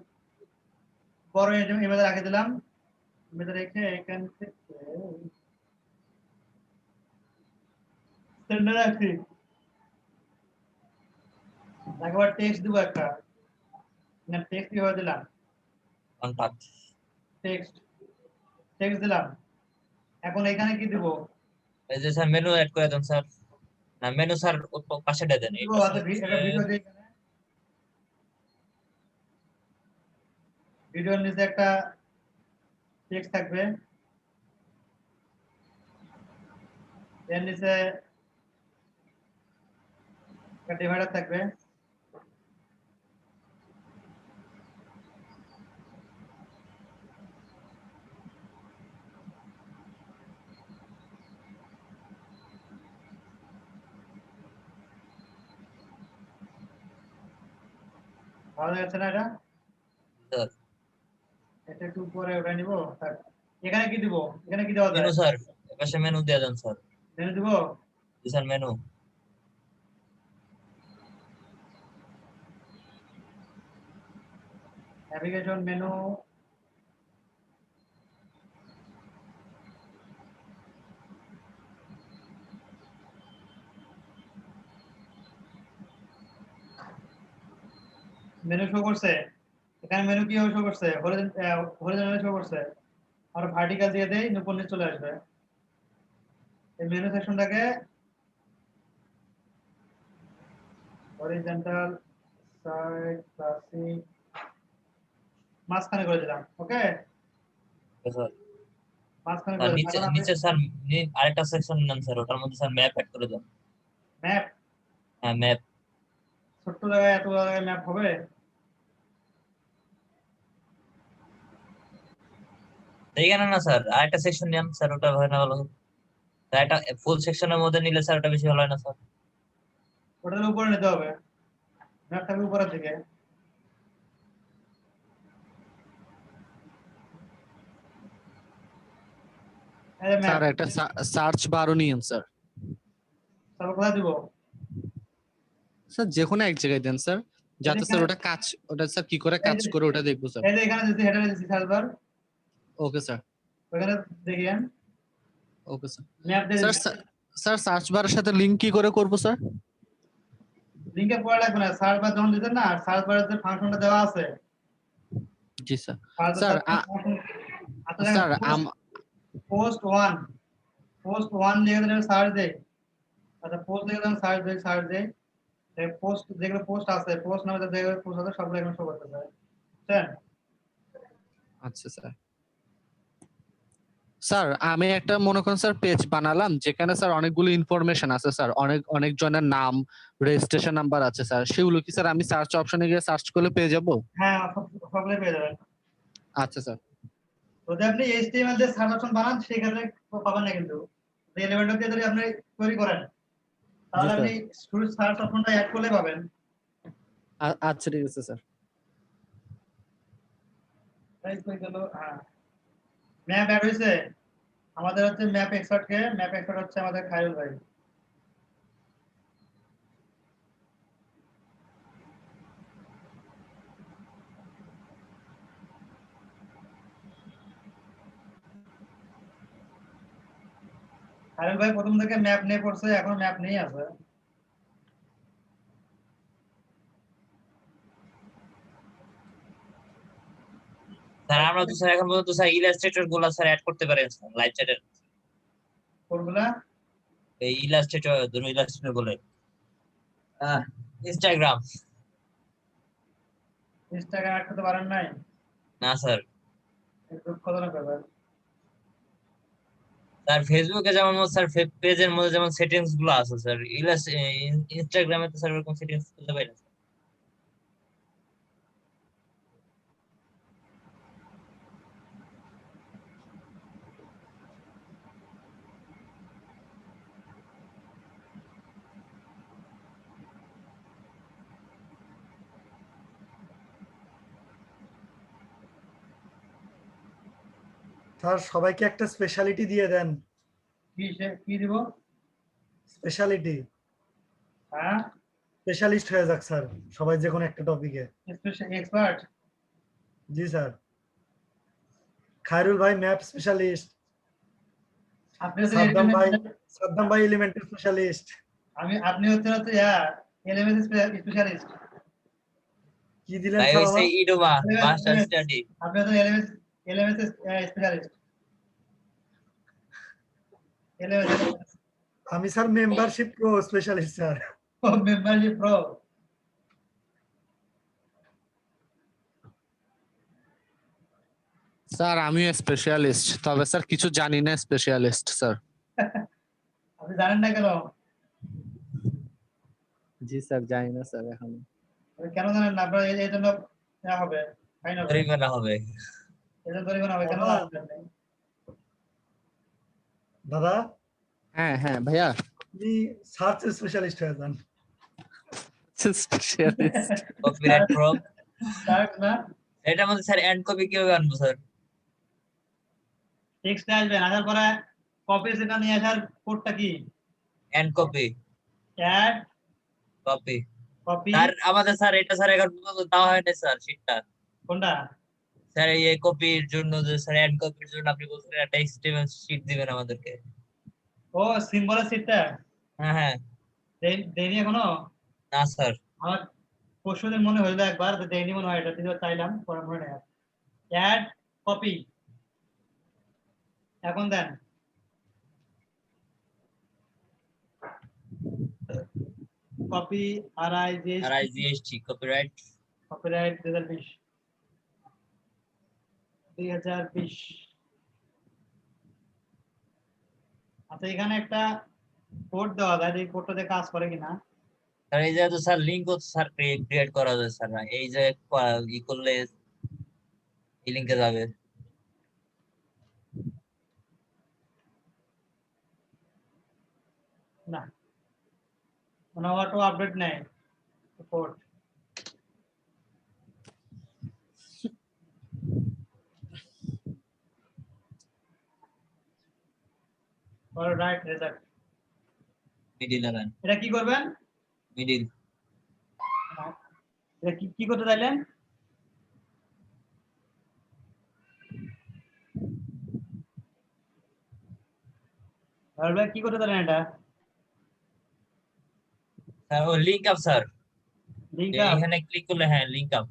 বড় ইমেজ রাখে দিলাম, ইমেজ রেখে এখান থেকে সেন্টার রাখছি। একবার টেক্সট দিব একটা, না টেক্সট কিভাবে দিলাম, কন্টাক্ট। টেক্সট টেক্সট দিলাম। এখন এখানে কি দিব, এই যে স্যার মেনু অ্যাড করে দেন স্যার। না মেনু স্যার পাশেটা দেন, এই দিব পাশে আচ্ছা একটা ভিডিও দিই। ভিডিওর নিচে একটা টেক্সট থাকবে, এর নিচে একটা ডিভাইডার থাকবে। ভালো যাচ্ছে না এটা? স্যার এটা একটু পরে ওটা নিব। থাক। এখানে কি দিব, এখানে কি দেওয়া মেনু যায়, স্যার, এই পাশে মেনু দিয়ে দেন স্যার। মেনু দিব। জি sir menu. Navigation menu, menu show করছে। এখানে মেনু কিভাবে শো করছে, হরিজন্টালি শো করছে। আর ভার্টিক্যাল দিয়ে দেই, উপর নিচে চলে আসবে। এই মেনু সেকশনটাকে হরিজন্টাল, সাইড, ক্লাসিক মাঝখানে করে দিলাম। ওকে, স্যার মাঝখানে আর করে দিলাম। নিচে এখন আমি নিচে স্যার আরেকটা সেকশন নেন স্যার, ওটার মধ্যে স্যার ম্যাপ অ্যাড করে দেন। ম্যাপ, হ্যাঁ ম্যাপ। ছোট্ট জায়গায় এত জায়গায় ম্যাপ হবে? এইখানে না স্যার, আরেকটা সেকশন নেন স্যার, ওটা হয় না ভালো। স্যার একটা ফুল সেকশনের মধ্যে নিলে স্যার ওটা বেশি ভালো হয় না স্যার? ওটার উপরে নিতে হবে, ম্যাপ থাকবে উপরের দিকে। এই যে ম্যাপ, স্যার একটা সার্চ বারও নিয়েন স্যার। তারপর কোথায় দিব? স্যার যে কোনো এক জায়গায় দেন স্যার, যাতে স্যার ওটা স্যার কি করে কাজ করে ওটা দেখবো স্যার। এই যে এখানে যদি হেডারে দিছি সার্চ বার, ওকে স্যার, ওখানে দেখেন ওকে স্যার। ম্যাপ দিয়ে স্যার স্যার সার্চ বারের সাথে লিংক কি করে করবো স্যার? লিংকে পড়া লাগবে না, সার্চ বার যখন দিতেন না, সার্চ বারের যে ফাংশনটা দেওয়া আছে, জি sir. Search sir sir post one লিখে দিলে সার্চ দেয়। আচ্ছা পোস্ট লিখে দিলাম, সার্চ দেয় পোস্ট, যেগুলো পোস্ট আছে, পোস্ট নামে যেগুলো পোস্ট আছে সবগুলো এখানে শো করতেছে। বুঝছেন? আচ্ছা স্যার। স্যার আমি একটা মনে করেন স্যার পেজ বানালাম, যেখানে স্যার অনেকগুলো ইনফরমেশন আছে স্যার, অনেক জনের নাম, রেজিস্ট্রেশন নাম্বার আছে স্যার, সেগুলো কি স্যার আমি সার্চ অপশনে গিয়ে সার্চ করলে পেয়ে যাবো? হ্যাঁ, সবগুলো পেয়ে যাবেন। আচ্ছা স্যার। যদি আপনি HTML দিয়ে সার্চ অপশন বানান সেক্ষেত্রে পাবেন না, কিন্তু এলিমেন্টর দিয়ে যদি আপনি তৈরি করেন তাহলে স্যার। আপনি শুধু সার্চ অপশনটা অ্যাড করলে পাবেন। আচ্ছা ঠিক আছে স্যার। তাই কই গেল? হ্যাঁ, ম্যাপ অ্যাড হয়েছে আমাদের, হচ্ছে ম্যাপ এক্সপার্ট হচ্ছে আমাদের খায়রুল ভাই। খায়রুল ভাই প্রথম থেকে ম্যাপ নিয়ে পড়ছে, এখন ম্যাপ নিয়ে আছে। স্যার আমরা তো স্যার এখন পর্যন্ত স্যার ইলাস্ট্রেটর গুলো স্যার অ্যাড করতে পারেন স্যার লাইভ চ্যাটের। কোনগুলা? এই ইলাস্ট্রেটর গুলো ইনস্টাগ্রাম। অ্যাড করতে পারেন নাই? না স্যার। দুঃখজনক ব্যাপার। স্যার ফেসবুকে যেমন স্যার পেজের মধ্যে যেমন সেটিংস গুলো আছে স্যার, ইনস্টাগ্রামে তো স্যার এরকম সেটিংস করতে পারি না স্যার। স্যার সবাইকে একটা স্পেশালিটি দিয়ে দেন। কি দিব? স্পেশালিটি, হ্যাঁ, স্পেশালিস্ট হয়ে যাক স্যার সবাই যে কোনো একটা টপিকে। এক্সপার্ট। জি স্যার। খায়রুল ভাই ম্যাপ স্পেশালিস্ট, আপনি হচ্ছে সাদ্দাম ভাই এলিমেন্টারি স্পেশালিস্ট। আপনি হচ্ছে এলএমএস স্পেশালিস্ট। কি দিলেন ভাই স্যার হইছে আমার? ইডোমা মাস্টার স্টাডি। আপনি হচ্ছে এলএমএস স্পেশালিস্ট। এলএমএস আমি sir membership pro specialist sir. Membership pro. Sir আমিও স্পেশালিস্ট, তবে স্যার কিছু জানি না স্পেশালিস্ট স্যার। আপনি জানেন না কেন? জি স্যার জানি না স্যার এখন। আপনি কেন জানেন না? আপনার এই জন্য হবে, ফাইন হবে, জরিমানা হবে। এই জন্য জরিমানা হবে। কেন দাদা, জানেন না? দাদা হ্যাঁ হ্যাঁ ভাইয়া। আপনি সার্চ স্পেশালিস্ট হয়ে যান। স্পেশালিস্ট। কপিরাইট প্রব। সার্চ না, এটার মধ্যে স্যার এন্ড কপি কিভাবে আনবো স্যার? টেক্সটে আসবেন, আসার পরে কপি সেটা নিয়ে আসার কোডটা কি? And copy. Add copy. Copy. Sir আমাদের স্যার এটা স্যার এখন পর্যন্ত দেওয়া হয়নি স্যার শীটটা। কোনটা? স্যার এই কপির জন্য যে স্যার এন্ড কপির জন্য আপনি বলছিলেন একটা এক্সটেরিয়র শীট দিবেন আমাদেরকে। ও সিম্বলের সিটটা হ্যাঁ হ্যাঁ। দেয়নি এখনো? না স্যার। আমার পরশুদিন মনে হইলো একবার, দেয়নি মনে হয়, এটা দিতে চাইলাম, পরে মনে নেই। অ্যাড কপি, এখন দেন। Copy RIGST copyright. কপিরাইট 2020। আচ্ছা এখানে একটা কোড দেওয়া যায়, এই কোডটাতে কাজ করে কিনা। স্যার এই যে তো স্যার লিংকও স্যার ক্রিয়েট করা যায় স্যার, এই যে ই করলে এই লিংকে যাবে। না, মানে অটো আপডেট নেই কোড। Right result. মিডিল আনেন, এটা কি করবেন? মিডিল। এটা কি করতে চাইলেন? তাহলে কি করতে চাইলেন এটা? স্যার ও link up sir, link up. এখানে ক্লিক করলে হ্যাঁ লিংক আপ।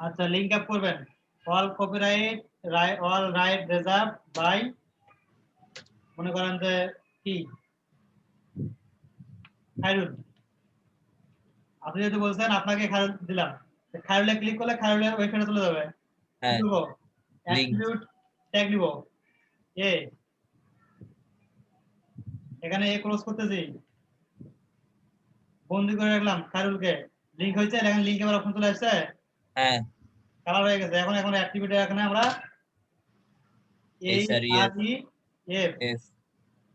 আচ্ছা, লিংক আপ করবেন। All copyright all right reserve by, মনে করেন যে কি খায়রুল। আপনি যেহেতু বলছেন আপনাকে খায়রুল দিলাম, খায়রুলে ক্লিক করলে খায়রুলের ওয়েবসাইটে চলে যাবে। কি হ্যাঁ করবো? লিংক। অ্যাট্রিবিউট ট্যাগ দিব এ, এখানে এ ক্লোজ করতেছি, বন্দি করে রাখলাম খায়রুলকে। লিংক হয়েছে, এখন লিংক এবার অপশন চলে আসছে, হ্যাঁ কালার হয়ে গেছে। এখন অ্যাক্টিভিটি এখানে আমরা এই স্যার আর ই এফ এফ।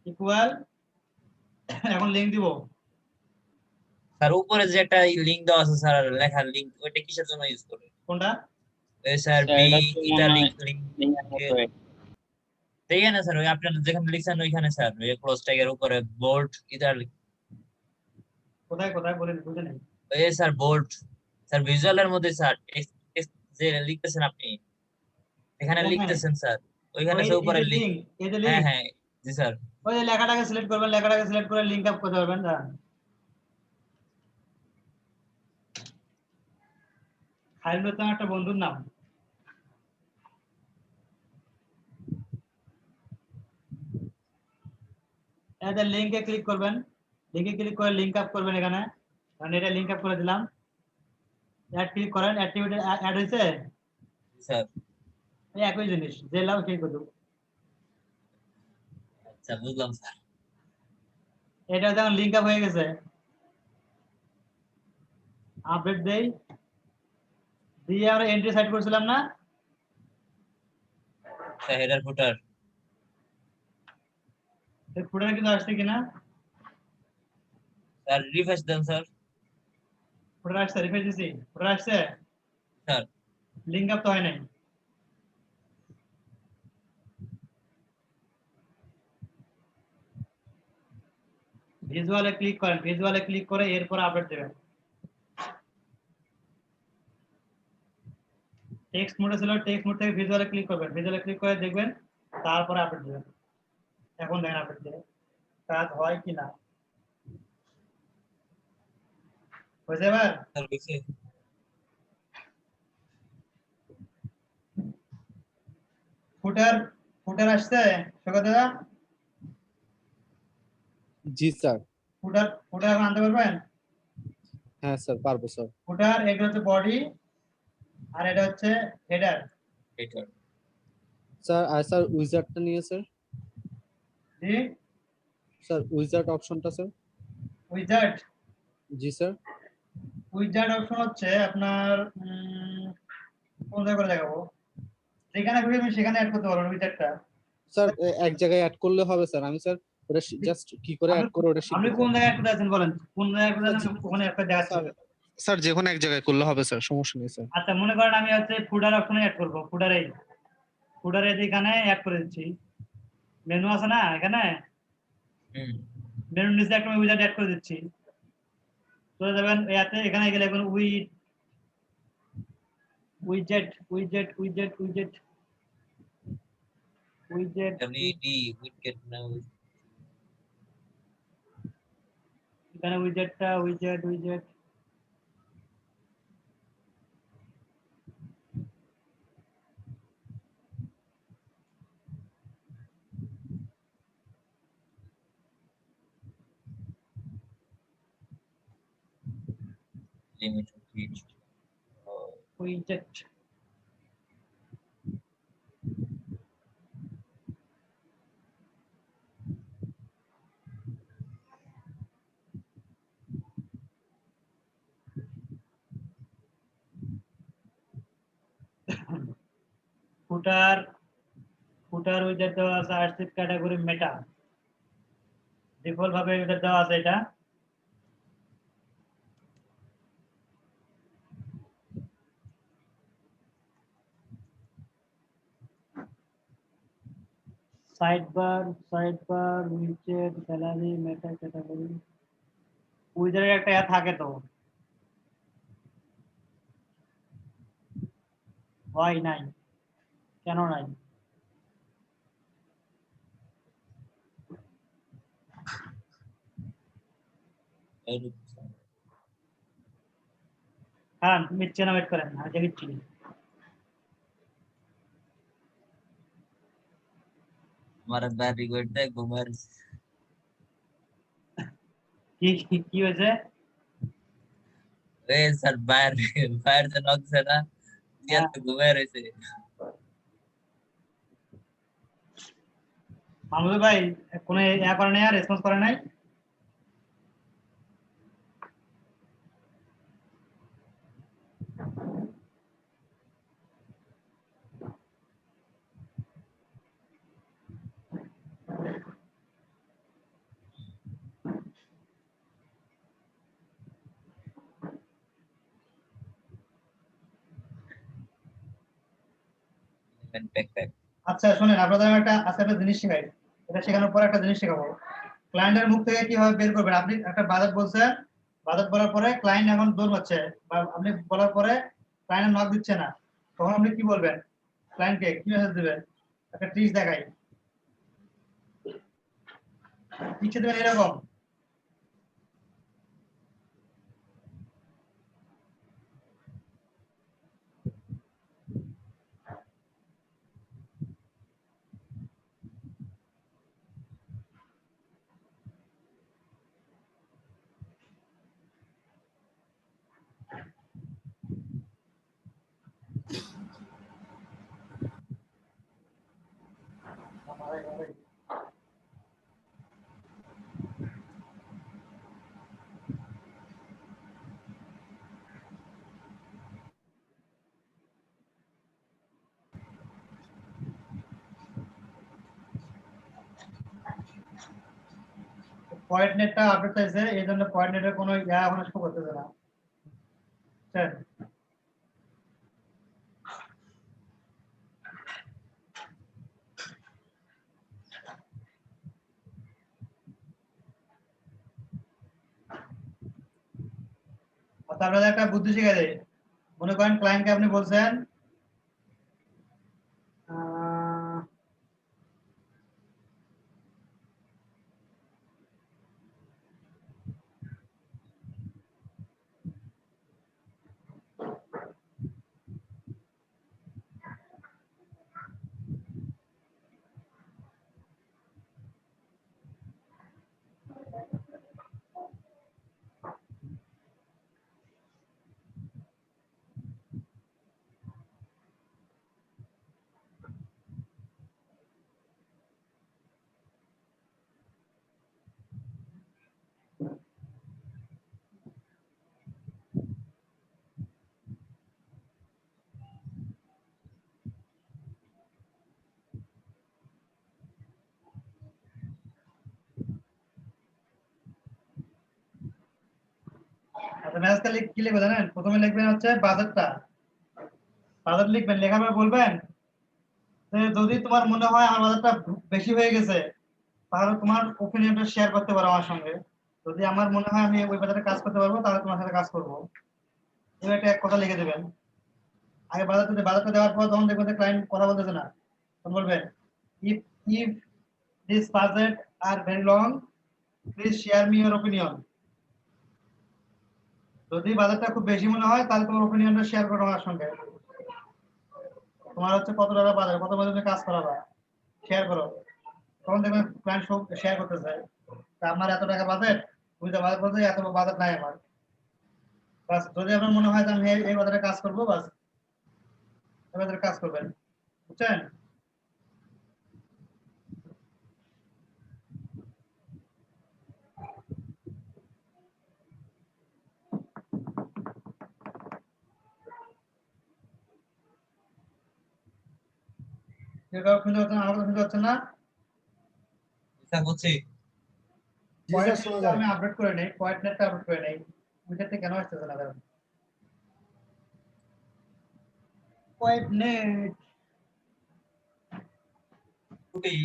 ইকুয়াল, এখন লিংক দিব। স্যার উপরে যে একটা লিংক দেওয়া আছে স্যার, লেখার লিংক, ওইটা কিসের জন্য ইউজ করে? কোনটা? ওই স্যার বি এটা লিংক দেখেন না স্যার, ওই আপনার যেখানে লিখছেন ওইখানে স্যার, ওই ক্লোজ ট্যাগের উপরে বোল্ড ইটার, কোথায় কোথায় বলেন, বুঝে নেই। ওই স্যার বোল্ড স্যার ভিজুয়ালের মধ্যে স্যার যে লিখতেছেন আপনি, এখানে লিখতেছেন স্যার, ওইখানে ওই সে উপরে লিংক। লিংক, এই যে হ্যাঁ লিংক, হ্যাঁ জি স্যার। ওই যে লেখাটাকে সিলেক্ট করবেন, লেখাটাকে সিলেক্ট করে লিংক আপ করতে পারবেন। খায়রুল হচ্ছে আমার একটা বন্ধুর নাম। এতে লিংকে ক্লিক করবেন, লিংকে ক্লিক করে লিংক আপ করবেন। এখানে এটা লিংক আপ করে দিলাম। অ্যাড ক্লিক করেন, অ্যাক্টিভিটি অ্যাড হয়েছে। স্যার এই একই জিনিস, যে লাভ সেই করুন। আচ্ছা বুঝলাম স্যার। এটা যেমন লিংক আপ হয়ে গেছে, আপডেট দেই, দিয়ে আমরা এন্ট্রি সাইড করছিলাম না, স্যার হেডার ফুটার। ফুটারে কিন্তু আসছে কিনা? স্যার রিফ্রেশ দেন স্যার। ফুটার আসছে, রিফ্রেশ দিছি, ফুটার আসছে, স্যার লিংক আপ তো হয় নাই। ভিজুয়ালে ক্লিক করেন, ভিজুয়ালে ক্লিক করে এরপর আপডেট দেবেন। টেক্সট মোডে ছিল, টেক্সট মোড থেকে ভিজুয়ালে ক্লিক করবেন, ভিজুয়ালে ক্লিক করে দেখবেন, তারপরে আপডেট দেবেন। এখন দেখেন আপডেট দিয়ে কাজ হয় কিনা। হয়েছে এবার? স্যার লিখে ফুটার, ফুটার আসছে সকাল দাদা? জি স্যার। ফুটার, ফুটার এখন আনতে পারবেন? হ্যাঁ স্যার পারবো স্যার। ফুটার, এটা হচ্ছে বডি আর এটা হচ্ছে হেডার। হেডার। স্যার আর স্যার উইজার্ডটা নিয়ে স্যার, জি, স্যার উইজার্ড অপশনটা স্যার। উইজার্ড, জি স্যার। উইজার্ড অপশন হচ্ছে আপনার কোন জায়গায় করে দেখাবো, যেখানে খুশি আপনি সেখানে অ্যাড করতে পারবেন উইজার্ডটা। স্যার এক জায়গায় অ্যাড করলে হবে স্যার? আমি স্যার ওটা জাস্ট কি করে অ্যাড করে ওটা আপনি শিখবো কোন স্যার। জায়গায় অ্যাড করতে আছেন বলেন, কোন জায়গায় করতে আছেন, ওখানে একটা দেখাচ্ছি। স্যার স্যার যে কোনো এক জায়গায় করলে হবে স্যার, সমস্যা নেই স্যার। আচ্ছা, মনে করেন আমি হচ্ছে ফুটার অপশনে অ্যাড করব, ফুটারে, ফুটারে এখানে অ্যাড করে দিচ্ছি। মেনু আছে না এখানে, মেনুর নিচে একটা উইজার্ড অ্যাড করে দিচ্ছি। চলে যাবেন এতে, এখানে গেলে এখন উইজেট উইজেট উইজেট উইজেট উইজেট ডব্লিউডি উইকেট না এখানে উইজেটটা উইজেট উইজেট লিমিট ফিট। উইজেট। ফুটার, ফুটার উইজেট দেওয়া আছে, আর্টশিট ক্যাটাগরি মেটা, ডিফল্ট ভাবে উইজেট দেওয়া আছে এটা। সাইডবার উইচের স্যালারি মেটা ক্যাটাগরি উইচের একটা থাকে তো হয় নাই কেন নাই হ্যাঁ তুমি চেনা ওয়েট করেন আমি দেখছি हमारा बैटरी को इतना घुमा কি হয়েছে ए सर बाहर बाहर से नॉक से ना ये হ্যাঁ, तो घुमा रहे थे মামুদুল ভাই কোনো ইয়া করে নাই আর রেসপন্স করে নাই बैक बैक আচ্ছা শুনেন আপনাদের আমি আজকে একটা জিনিস শেখাই এটা শেখানোর পরে একটা জিনিস শেখাবো ক্লায়েন্টের মুখ থেকে কিভাবে বের করবেন আপনি একটা বাজেট বলছেন বাজেট বলার পরে ক্লায়েন্ট এখন দৌড় হচ্ছে বা আপনি বলার পরে ক্লায়েন্ট নক দিচ্ছে না তখন আপনি কি বলবেন ক্লায়েন্টকে কি মেসেজ দিবেন একটা ট্রিক্স দেখাই লিখে দেবেন এরকম পয়েন্ট নেটটা আপডেট হয়েছে এই জন্য পয়েন্ট নেটের কোনো ইয়া এখন শো করতেছে না স্যার আপনাদের একটা বুদ্ধি শিখে দেয় মনে করেন ক্লায়েন্টকে আপনি বলছেন আহ, আচ্ছা মেসেজটা কি লিখবে জানেন প্রথমে লিখবেন হচ্ছে বাজেটটা বাজেট লিখবেন লেখার পর বলবেন যে যদি তোমার মনে হয় আমার বাজেটটা বেশি হয়ে গেছে তাহলে তোমার ওপিনিয়নটা শেয়ার করতে পারো আমার সঙ্গে যদি আমার মনে হয় আমি ওই বাজারে কাজ করতে পারবো তাহলে তোমার সাথে কাজ করবো এবার একটা এক কথা লিখে দেবেন আগে বাজারটা দেওয়ার পর তখন দেখবেন যে ক্লায়েন্ট কথা বলতেছে না তখন বলবেন if if this budget are very long please share me your opinion যদি বাজেটটা খুব বেশি মনে হয় তাহলে তোমার ওপিনিয়নটা শেয়ার করো আমার সঙ্গে তোমার হচ্ছে কত টাকা বাজার কত বাজেটে কাজ করাবা শেয়ার করো তখন দেখবেন ক্লায়েন্ট সব শেয়ার করতে চায় তা আমার এত টাকা বাজেট তুমি তো বাজেট বলতে এত বাজেট নাই আমার বাস যদি আপনার মনে হয় যে আমি এই বাজারে কাজ করবো বাস এই বাজারে কাজ করবেন বুঝছেন কেউ শুনতে পাচ্ছেন আমার কথা শুনতে পাচ্ছেন না ऐसा कुछ ही জি স্যার শোনা যায় আমি আপডেট করে নেই পয়েন্ট নেটটা আপডেট করে নেই উইকেটে কেন আসতেছে না কারণ পয়েন্ট নেট टूटी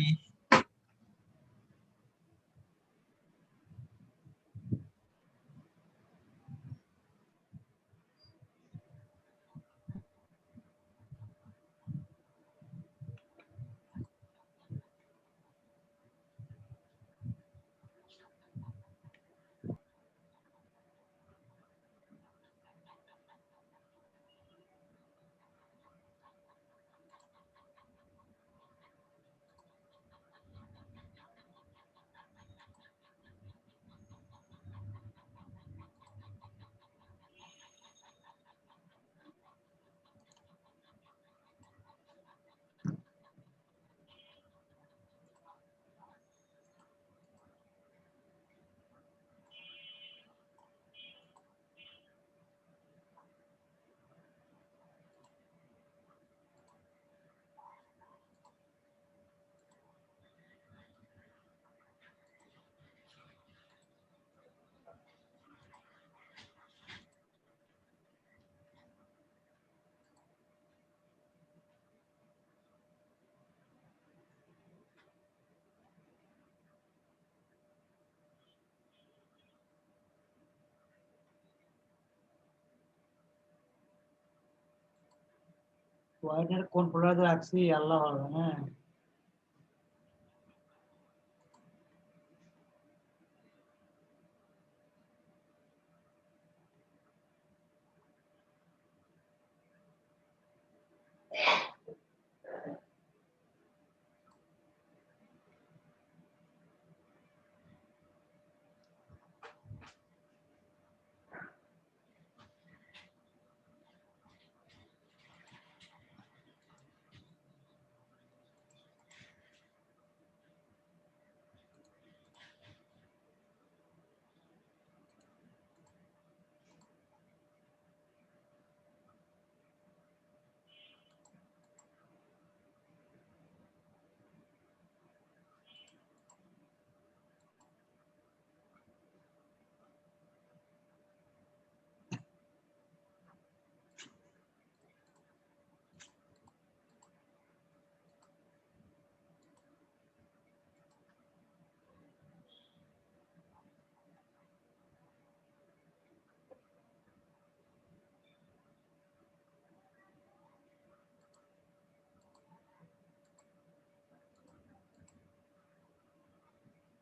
ওয়াইডের কোন ফোল্ডারে রাখছি আল্লাহ ভালো, হ্যাঁ।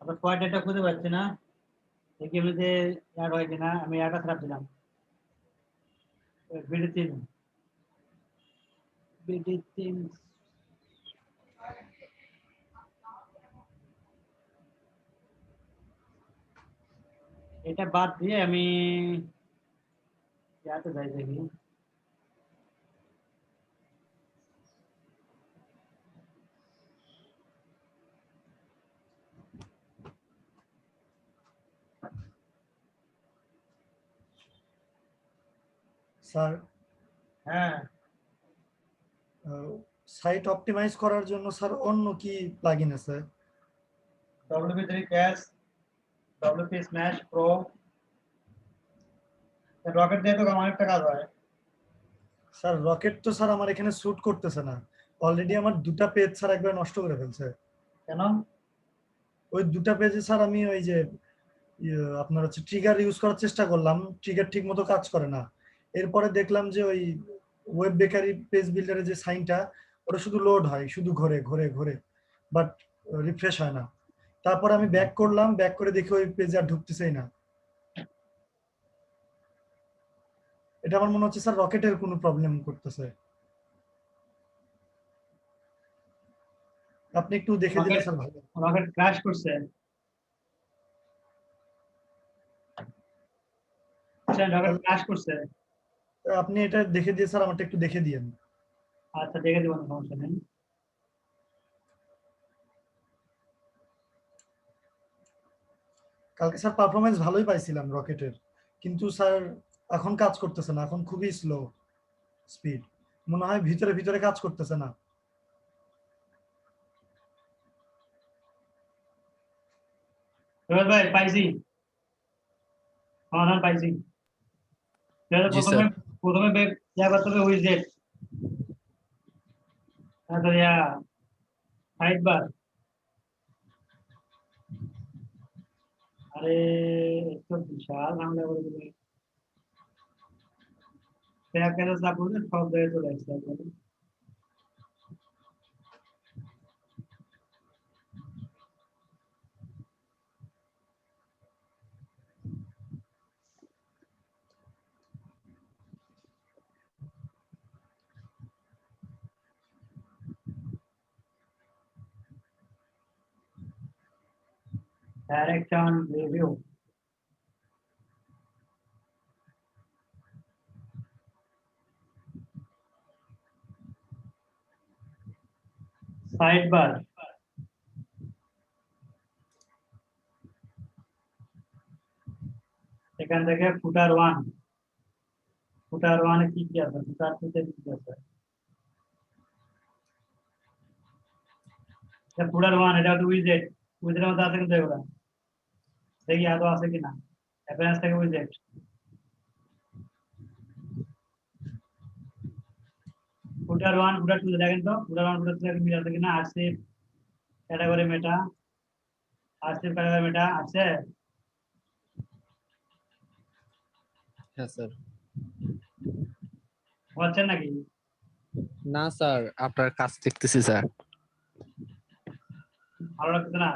আপনার কোয়ার্ডেটটা খুঁজে পাচ্ছি না, দেখি এমনিতে অ্যাড হয় কিনা। আমি একটা খারাপ দিলাম, বিডি 3 বিডি 3। এটা বাদ দিয়ে আমি ইয়াতে যাই দেখি। স্যার হ্যাঁ, সাইট অপটিমাইজ করার জন্য স্যার অন্য কি প্লাগইন আছে? WP3 cash, WP smash pro, rocket দিয়ে তো অনেকটা কাজ হয়। স্যার রকেট তো স্যার আমার এখানে স্যুট করতেছে না। অলরেডি আমার দুটা পেজ স্যার একবার নষ্ট করে ফেলছে। কেন? ওই দুটা পেজে স্যার আমি ওই যে আপনার হচ্ছে ট্রিগার ইউজ করার চেষ্টা করলাম, ট্রিগার ঠিক মতো কাজ করে না। এরপরে দেখলাম যে ওই ওয়েব বেকারি পেজ বিল্ডারের যে সাইনটা, ওটা শুধু লোড হয়, শুধু ঘোরে ঘোরে ঘোরে, বাট রিফ্রেশ হয় না। তারপর আমি ব্যাক করলাম, ব্যাক করে দেখি ওই পেজে আর ঢুকতেছেই না। এটা আমার মনে হচ্ছে স্যার রকেটের কোনো প্রবলেম করতেছে। আপনি একটু দেখে দিলে স্যার ভালো। রকেট ক্র্যাশ করছে। আচ্ছা, রকেট ক্র্যাশ করছে। আপনি এটা দেখে দিয়ে স্যার আমারটা একটু দেখে দিয়েন। আচ্ছা, দেখে দেবো, সমস্যা নেই। কালকে স্যার পারফরমেন্স ভালোই পাইছিলাম রকেটের, কিন্তু স্যার এখন কাজ করতেছে না, এখন খুবই স্লো স্পিড, মনে হয় ভিতরে ভিতরে কাজ করতেছে না। ভাই পাইছি, সমাধান পাইছি। জি প্রথমে স্যার। প্রথমে ইয়া করতে হবে উইজেট, তারপরে সাইড বার। আরে এত বিশাল ঝামেলা করে দিলে। ট্যাব কেন না করলে সব জায়গায় চলে আসছে একবারে। Direction review. Sidebar. এখান থেকে ফুটার 1, ফুটার 1 এ কি কি আছে, ফুটার 2 তে কি কি আছে? ফুটার 1 এটা হচ্ছে উইজেট, উইজেটের মধ্যে আছে কিন্তু এগুলা, দেখি আদৌ আছে কিনা। অ্যাপিয়ারেন্স থেকে উইজেট, ফুটার 1 ফুটার 2 দেখেন তো, ফুটার 1 ফুটার 2 মিল আছে কিনা। আরসিভ ক্যাটাগরি মেটা, আরসিভ ক্যাটাগরি মেটা আছে। হ্যাঁ স্যার। হচ্ছে নাকি? না স্যার, আপনার কাজ দেখতেছি স্যার। ভালো লাগছে না?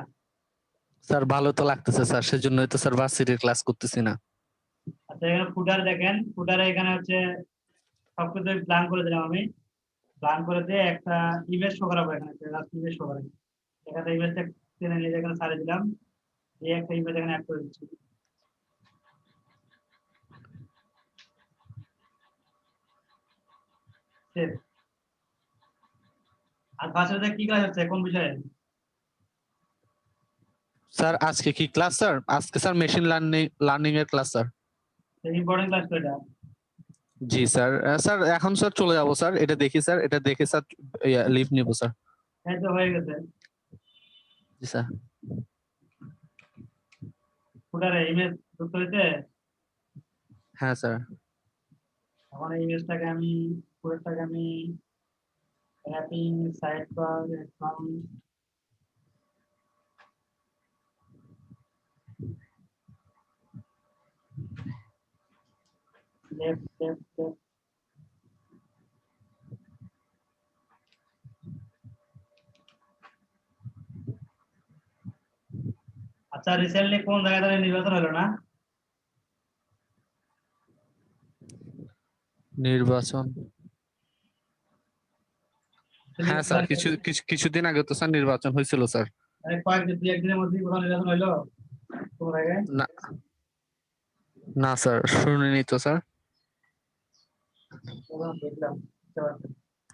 স্যার ভালো তো লাগতেছে স্যার, সেজন্যই তো স্যার ভার্সিটির ক্লাস করতেছি না। আচ্ছা এখানে ফুটার দেখেন, ফুটারে এখানে হচ্ছে সবকিছু প্ল্যান করে দিলাম আমি। প্ল্যান করে দিয়ে একটা ইমেজ শো করাবো, এখানে জাস্ট ইমেজ শো করাবো। এখানে ইমেজটা টেনে নিয়ে এখানে ছাড়িয়ে দিলাম, এই একটা ইমেজ এখানে অ্যাড করে দিচ্ছি। Save। আর ভার্সিটিতে কি ক্লাস হচ্ছে কোন বিষয়ে? স্যার আজকে কি ক্লাস স্যার? আজকে স্যার মেশিন লার্নিং এর ক্লাস স্যার। ইম্পর্টেন্ট ক্লাস তো এটা। জি স্যার। স্যার এখন স্যার চলে যাবো স্যার, এটা দেখি স্যার, এটা দেখে স্যার লিভ নিব স্যার। এই তো হয়ে গেছে। জি স্যার। ফুটারে ইমেজ যুক্ত হয়েছে। হ্যাঁ স্যার। এখন এই ইমেজটাকে আমি, ফুটারটাকে আমি র্যাপিং সাইড বার একদম লেফট লেফট লেফট। আচ্ছা রিসেন্টলি কোন জায়গায় নির্বাচন হলো না? নির্বাচন, হ্যাঁ স্যার, কিছুদিন আগে তো স্যার নির্বাচন হয়েছিল স্যার। কয়েকদিন দুই একদিনের মধ্যে কোথাও নির্বাচন হলো তোমার আগে? না না স্যার, শুনিনি তো স্যার। দেখলাম, বুঝতে পারছি।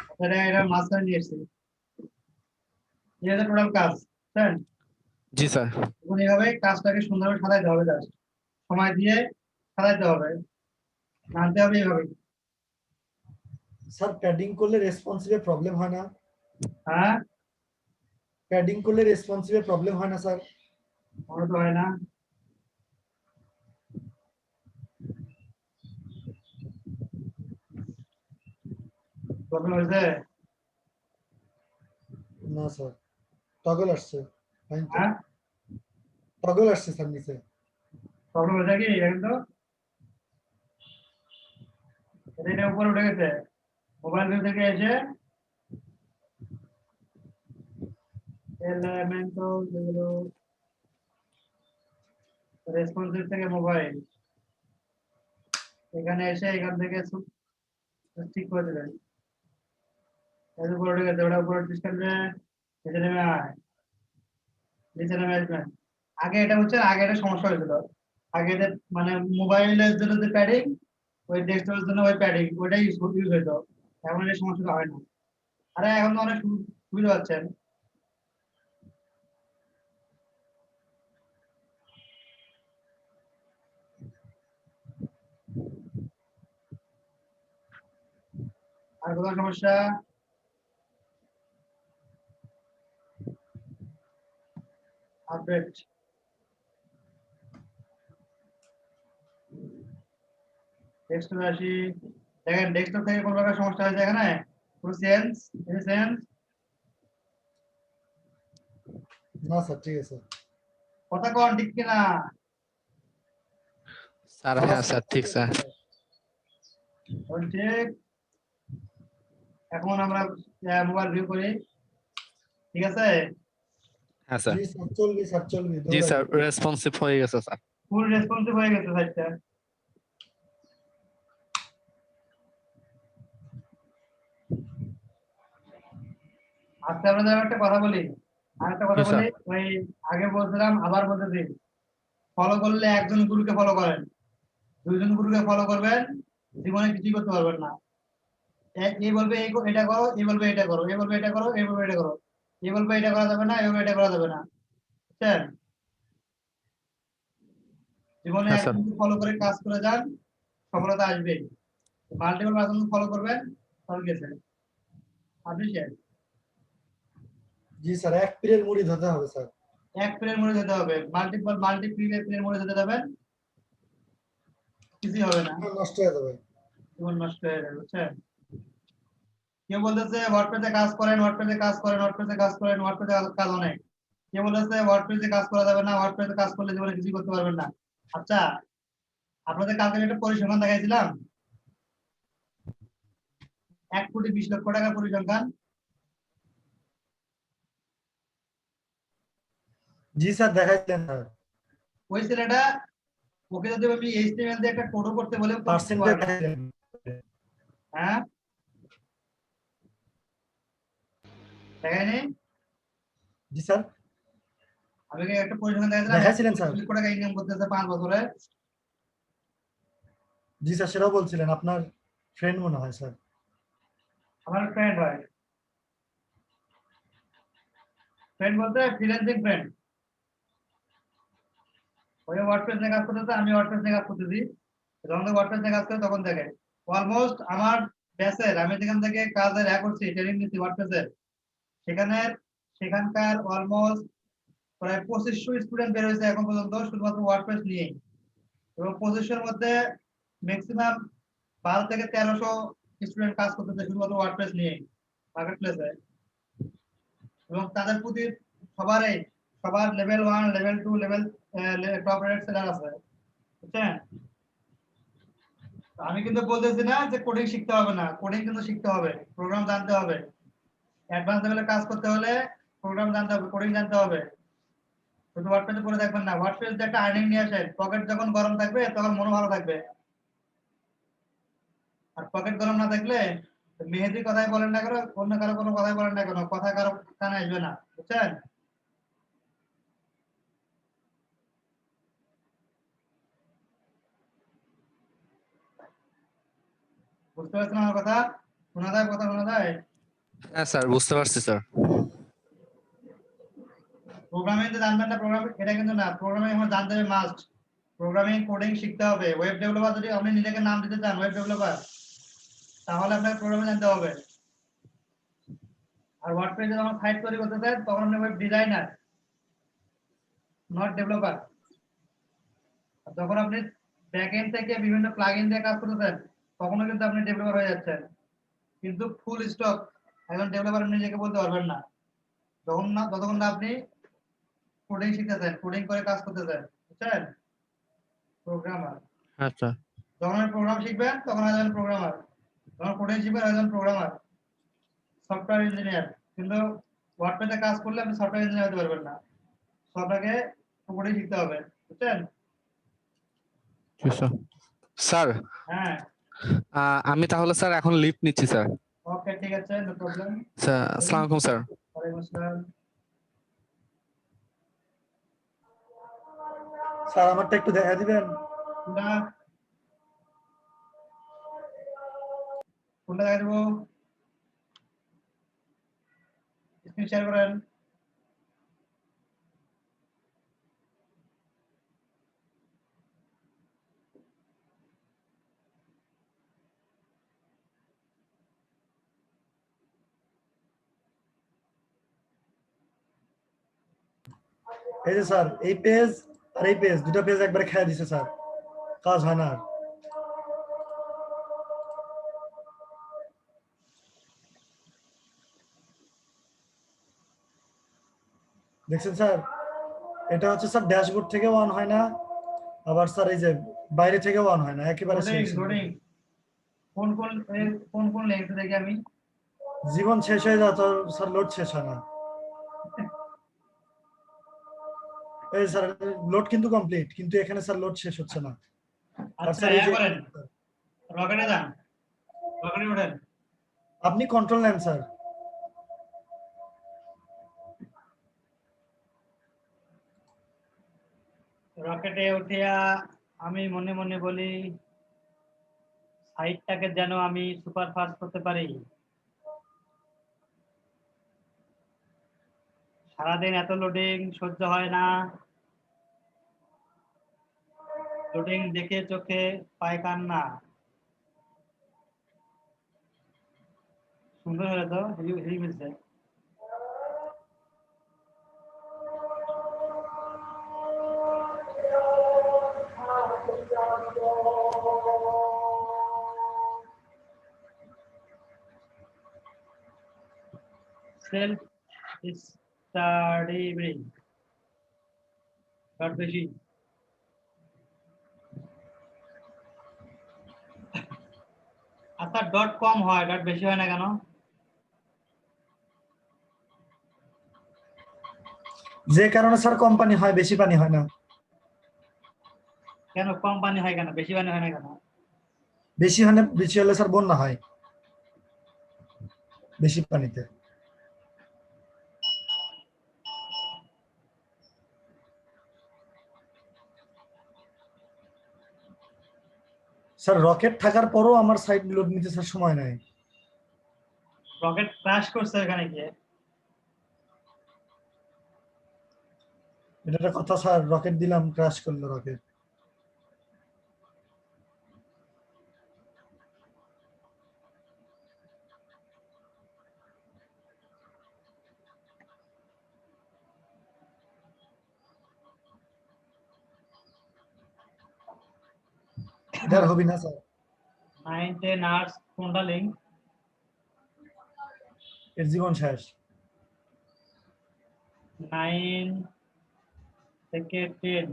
আচ্ছা এটা মাঝখানে নিয়ে এসেছি, এই হচ্ছে টোটাল কাজ। হ্যাঁ, জি স্যার। এখন এইভাবে কাজটাকে সুন্দরভাবে সাজাইতে হবে, জাস্ট সময় দিয়ে সাজাইতে হবে, জানতে হবে এইভাবে। স্যার প্যাডিং করলে রেসপন্সিভে প্রবলেম হয় না? হ্যাঁ, প্যাডিং করলে রেসপন্সিভে প্রবলেম হয় না স্যার? মনে তো হয় না। প্রবলেম হয়েছে? না স্যার, টগল আসছে। ফাইন তো। হ্যাঁ, টগল আসছে স্যার নিচে। প্রবলেম হয়েছে কি এখন তো? এটা উপরে উঠে গেছে, মোবাইল ভিউ থেকে এসে এলিমেন্টো যেগুলো রেসপন্সিভ থেকে মোবাইল, এখানে এসে এখান থেকে ঠিক করে দেবেন। এর উপরে উঠে গেছে, ওটা উপরে ডিস্টেন্সে নিচে নেমে আয়, নিচে নেমে আসবেন। আগে এটা হচ্ছে, আগে এটা সমস্যা হয়েছিল। আগে এটা মানে মোবাইলের জন্য যে প্যাডিং, ওই ডেস্কটপের জন্য ওই প্যাডিং, ওইটাই ইউজ হইতো। এখন এই সমস্যাটা হয় না। আরে এখন তো অনেক সুবিধা পাচ্ছেন। আর কোথাও সমস্যা? আপডেট ডেস্কটপে আসি, দেখেন ডেস্কটপ থেকে কোন প্রকার সমস্যা হয়েছে এখানে? কোনো সেন্স, এনি সেন্স? না স্যার, ঠিক আছে। কথা কোন ঠিক কিনা? স্যার হ্যাঁ স্যার, ঠিক স্যার। ঠিক। এখন আমরা মোবাইল ভিউ করি, ঠিক আছে? হ্যাঁ স্যার। জি স্যার, চলবে স্যার, চলবে। জি স্যার, রেসপন্সিভ হয়ে গেছে স্যার। ফুল রেসপন্সিভ হয়ে গেছে সাইটটা। আজকে আমরা একটা কথা বলি, আরেকটা কথা জি স্যার। বলি, ওই আগে বলছিলাম আবার বলতেছি, ফলো করলে একজন গুরুকে ফলো করেন, দুইজন গুরুকে ফলো করবেন, জীবনে কিছুই করতে পারবেন না। এই বলবে এটা করো, এই বলবে এটা করো, এই বলবে এটা করো, এই বলবে এটা করো, এই বলবে এটা করা যাবে না, এই বলবে এটা করা যাবে না। বুঝছেন? জীবনে হ্যাঁ স্যার। একজনকে ফলো করে কাজ করে যান, সফলতা আসবেই। মাল্টিপল পারসন ফলো করবেন, সব গেছে। আপনি শেষ। জি স্যার, এক পীরের মুড়ি ধরতে হবে স্যার। এক প্লেন মরে যেতে হবে, প্লেন মরে যেতে যাবেন, কিছুই হবে না, নষ্ট হয়ে যাবে। জীবন নষ্ট হয়ে যাবে। বুঝছেন? কেউ বলতেছে ওয়ার্ডপ্রেসে কাজ করেন, ওয়ার্ডপ্রেসে কাজ করেন, ওয়ার্ডপ্রেসে কাজ করেন, ওয়ার্ডপ্রেসে কাজ অনেক। কেউ বলতেছে ওয়ার্ডপ্রেসে কাজ করা যাবে না, ওয়ার্ডপ্রেসে কাজ করলে জীবনে কিছুই করতে পারবেন না। আচ্ছা, আপনাদের কালকে একটা পরিসংখ্যান দেখাইছিলাম, 1,20,00,000 টাকা পরিসংখ্যান? জি স্যার দেখাইলেন স্যার। ওই ছেলেটা, ওকে যদি আমি HTML দিয়ে একটা কোডও করতে বলে করতে পার্সেন্টেজ পারবে না। দেখাইলেন। হ্যাঁ, দেখায়নি? জি স্যার আমি কি একটা পরিসংখ্যান দেখাইছিলাম, দেখাইছিলেন স্যার। 1,20,00,000 টাকা ইনকাম করতেছে 5 বছরে। জি স্যার সেটাও বলছিলেন, আপনার ফ্রেন্ড মনে হয় স্যার। আমার ফ্রেন্ড হয়, ফ্রেন্ড বলতে ফ্রিল্যান্সিং ফ্রেন্ড। ওই ওয়ার্ডপ্রেস নিয়ে কাজ করতেছে, আমি ওয়ার্ডপ্রেস নিয়ে কাজ করতেছি। যখন ওয়ার্ডপ্রেস নিয়ে কাজ করে তখন দেখে অলমোস্ট আমার ব্যাচের, আমি যেখান থেকে কাজের করছি, ট্রেনিং নিচ্ছি ওয়ার্ডপ্রেসের, সেখানকার অলমোস্ট প্রায় 2500 স্টুডেন্ট বের হয়েছে এখন পর্যন্ত শুধুমাত্র ওয়ার্ডপ্রেস নিয়ে। এবং 2500-এর মধ্যে ম্যাক্সিমাম 12 থেকে 1300 স্টুডেন্ট কাজ করতেছে শুধুমাত্র ওয়ার্ডপ্রেস নিয়ে মার্কেট প্লেসে। এবং তাদের প্রতি সবার level 1, level 2, level top rate seller আছে, বুঝছেন? আমি কিন্তু বলতেছি না যে কোডিং শিখতে হবে না, কোডিং কিন্তু শিখতে হবে, প্রোগ্রাম জানতে হবে। অ্যাডভান্স লেভেলে কাজ করতে হলে প্রোগ্রাম জানতে হবে, কোডিং জানতে হবে। শুধু ওয়ার্ডপ্রেসে পড়ে থাকবেন না, ওয়ার্ডপ্রেস যে একটা আর্নিং নিয়ে আসে, পকেট যখন গরম থাকবে তখন মনও ভালো থাকবে। আর পকেট গরম না থাকলে মেহেদির কথাই বলেন না কেন, অন্য কারো কোনো কথাই বলেন না কেন, কথা কারো কানে আসবে না, বুঝছেন? বুঝতে পারছেন আমার কথা? শোনা যায়? কথা শোনা যায়? হ্যাঁ স্যার বুঝতে পারছি স্যার। প্রোগ্রামিং যে জানবেন না, প্রোগ্রামিং এটা কিন্তু না, প্রোগ্রামিং আমার জানতে হবে মাস্ট। প্রোগ্রামিং কোডিং শিখতে হবে। ওয়েব ডেভেলপার যদি আপনি নিজেকে নাম দিতে চান ওয়েব ডেভেলপার, তাহলে আপনাকে প্রোগ্রামিং জানতে হবে। আর ওয়ার্ডপ্রেসে যখন সাইট তৈরি করতে চান তখন আপনি ওয়েব ডিজাইনার, নট ডেভেলপার। আর যখন আপনি ব্যাকএন্ড থেকে বিভিন্ন প্লাগইন দিয়ে কাজ করতেছেন তখনও কিন্তু আপনি ডেভেলপার হয়ে যাচ্ছেন। কিন্তু ফুল স্টক একজন ডেভেলপার নিজেকে বলতে পারবেন না যতক্ষণ না আপনি কোডিং শিখতেছেন, কোডিং করে কাজ করতেছেন, বুঝছেন? প্রোগ্রামার। আচ্ছা যখন আপনি প্রোগ্রাম শিখবেন তখন হয়ে যাবেন প্রোগ্রামার, যখন কোডিং শিখবেন হয়ে যাবেন প্রোগ্রামার, সফটওয়্যার ইঞ্জিনিয়ার। কিন্তু ওয়ার্ডপ্রেসে কাজ করলে আপনি সফটওয়্যার ইঞ্জিনিয়ার হতে পারবেন না, আপনাকে কোডিং শিখতে হবে, বুঝছেন? স্যার হ্যাঁ, আমি তাহলে স্যার এখন লিভ নিচ্ছি স্যার। ওকে, ঠিক আছে, নো প্রবলেম। স্যার আসসালামু আলাইকুম স্যার। ওয়ালাইকুম আসসালাম। স্যার আমারটা একটু দেখা দিবেন। কোনটা কোনটা দেখা দেবো? স্ক্রিন শেয়ার করেন। এই যে স্যার এই পেজ আর এই পেজ, দুটো পেজ একবারে খেয়ে দিছে স্যার, কাজ হয় না আর। দেখছেন স্যার, এটা হচ্ছে স্যার ড্যাশবোর্ড থেকে অন হয় না, আবার স্যার এই যে বাইরে থেকে অন হয় না, একেবারে লোডিং শেষ। লোডিং কোন কোন লেন্স দেখি আমি? জীবন শেষ হয়ে যায় তো স্যার, লোড শেষ হয় না। এই স্যার লোড কিন্তু কমপ্লিট, কিন্তু এখানে স্যার লোড শেষ হচ্ছে না। আর আচ্ছা, স্যার এই যে করেন, রকেটে যান, রকেটে ওঠেন। আপনি কন্ট্রোল নেন স্যার। রকেটে উঠিয়া আমি মনে মনে বলি সাইটটাকে যেন আমি সুপার ফাস্ট করতে পারি। সারাদিন এত লোডিং সহ্য হয় না, লোডিং দেখে চোখে পায় কান্না। সুন্দর হলো তো, হেভি মিলছে। সেলফ স্টাডি ব্রেইন ঘাট বেশি। আচ্ছা, আচ্ছা ডট কম হয়, ডট বেশি হয় না কেন? যে কারণে স্যার কোম্পানি হয়, বেশি পানি হয় না। কেন কম পানি হয় কেন, বেশি পানি হয় না কেন? বেশি হলে স্যার বন্যা হয় বেশি পানিতে। স্যার রকেট থাকার পরও আমার সাইড লোড নিতে স্যার সময় নেয়। রকেট ক্র্যাশ করছে এখানে গিয়ে। এটা একটা কথা স্যার, রকেট দিলাম ক্র্যাশ করলো রকেট। এটা আর হবি না স্যার। 9-10 আওয়ার্স কোনটা লিঙ্ক? এর জীবন শেষ। 9 থেকে 10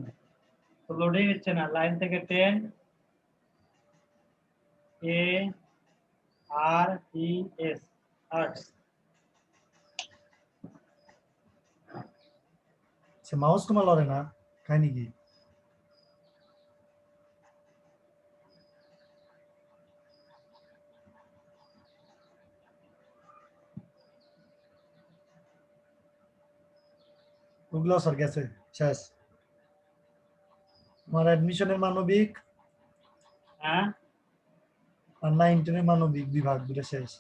তো লোডিং হচ্ছে না। লাইন থেকে 10 এ আর ই এস আর্টস। সে মাউস তোমার লড়ে না, কাহিনী কি? ওগুলো স্যার গেছে, শেষ। আমার অ্যাডমিশনের মানবিক হ্যাঁ আর 9-10 মানবিক বিভাগ দুটো শেষ।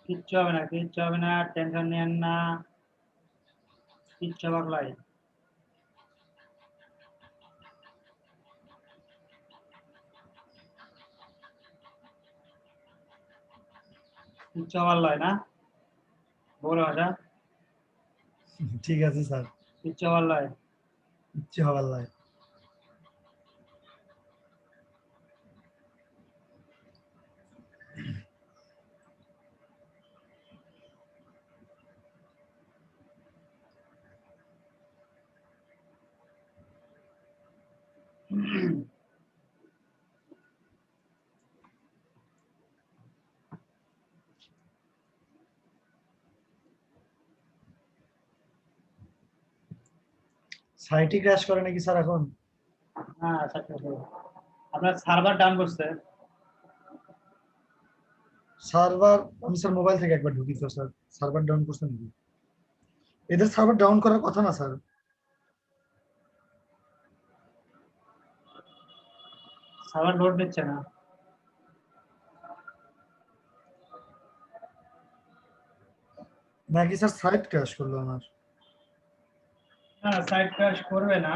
কিচ্ছু হবে না, কিচ্ছু হবে না, টেনশন নেন না, কিচ্ছু পাগলাই। কিচ্ছু আমার লয় না, বড় ভাষা, ঠিক আছে স্যার, কিচ্ছু আমার লয়। ইচ্ছে হবার লাই। সাইটই ক্র্যাশ করে নাকি স্যার এখন? হ্যাঁ success হলো। আপনার সার্ভার ডাউন করছে। সার্ভার আমি স্যার মোবাইল থেকে একবার ঢুকি তো স্যার, সার্ভার ডাউন করছে নাকি? এদের সার্ভার ডাউন করার কথা না স্যার। সার্ভার লোড নিচ্ছে না। নাকি স্যার সাইট ক্র্যাশ করলো আমার? না সাইট ক্র্যাশ করবে না।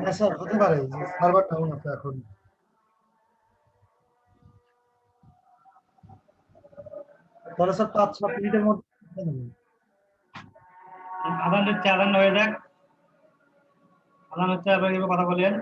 হ্যাঁ স্যার, হতে পারে যে সার্ভার ডাউন আছে এখন। তাহলে স্যার 5-7 মিনিটের মধ্যে আদান হচ্ছে, আদান হয়ে যাক। আদান হচ্ছে, আপনার কিভাবে কথা বলেন।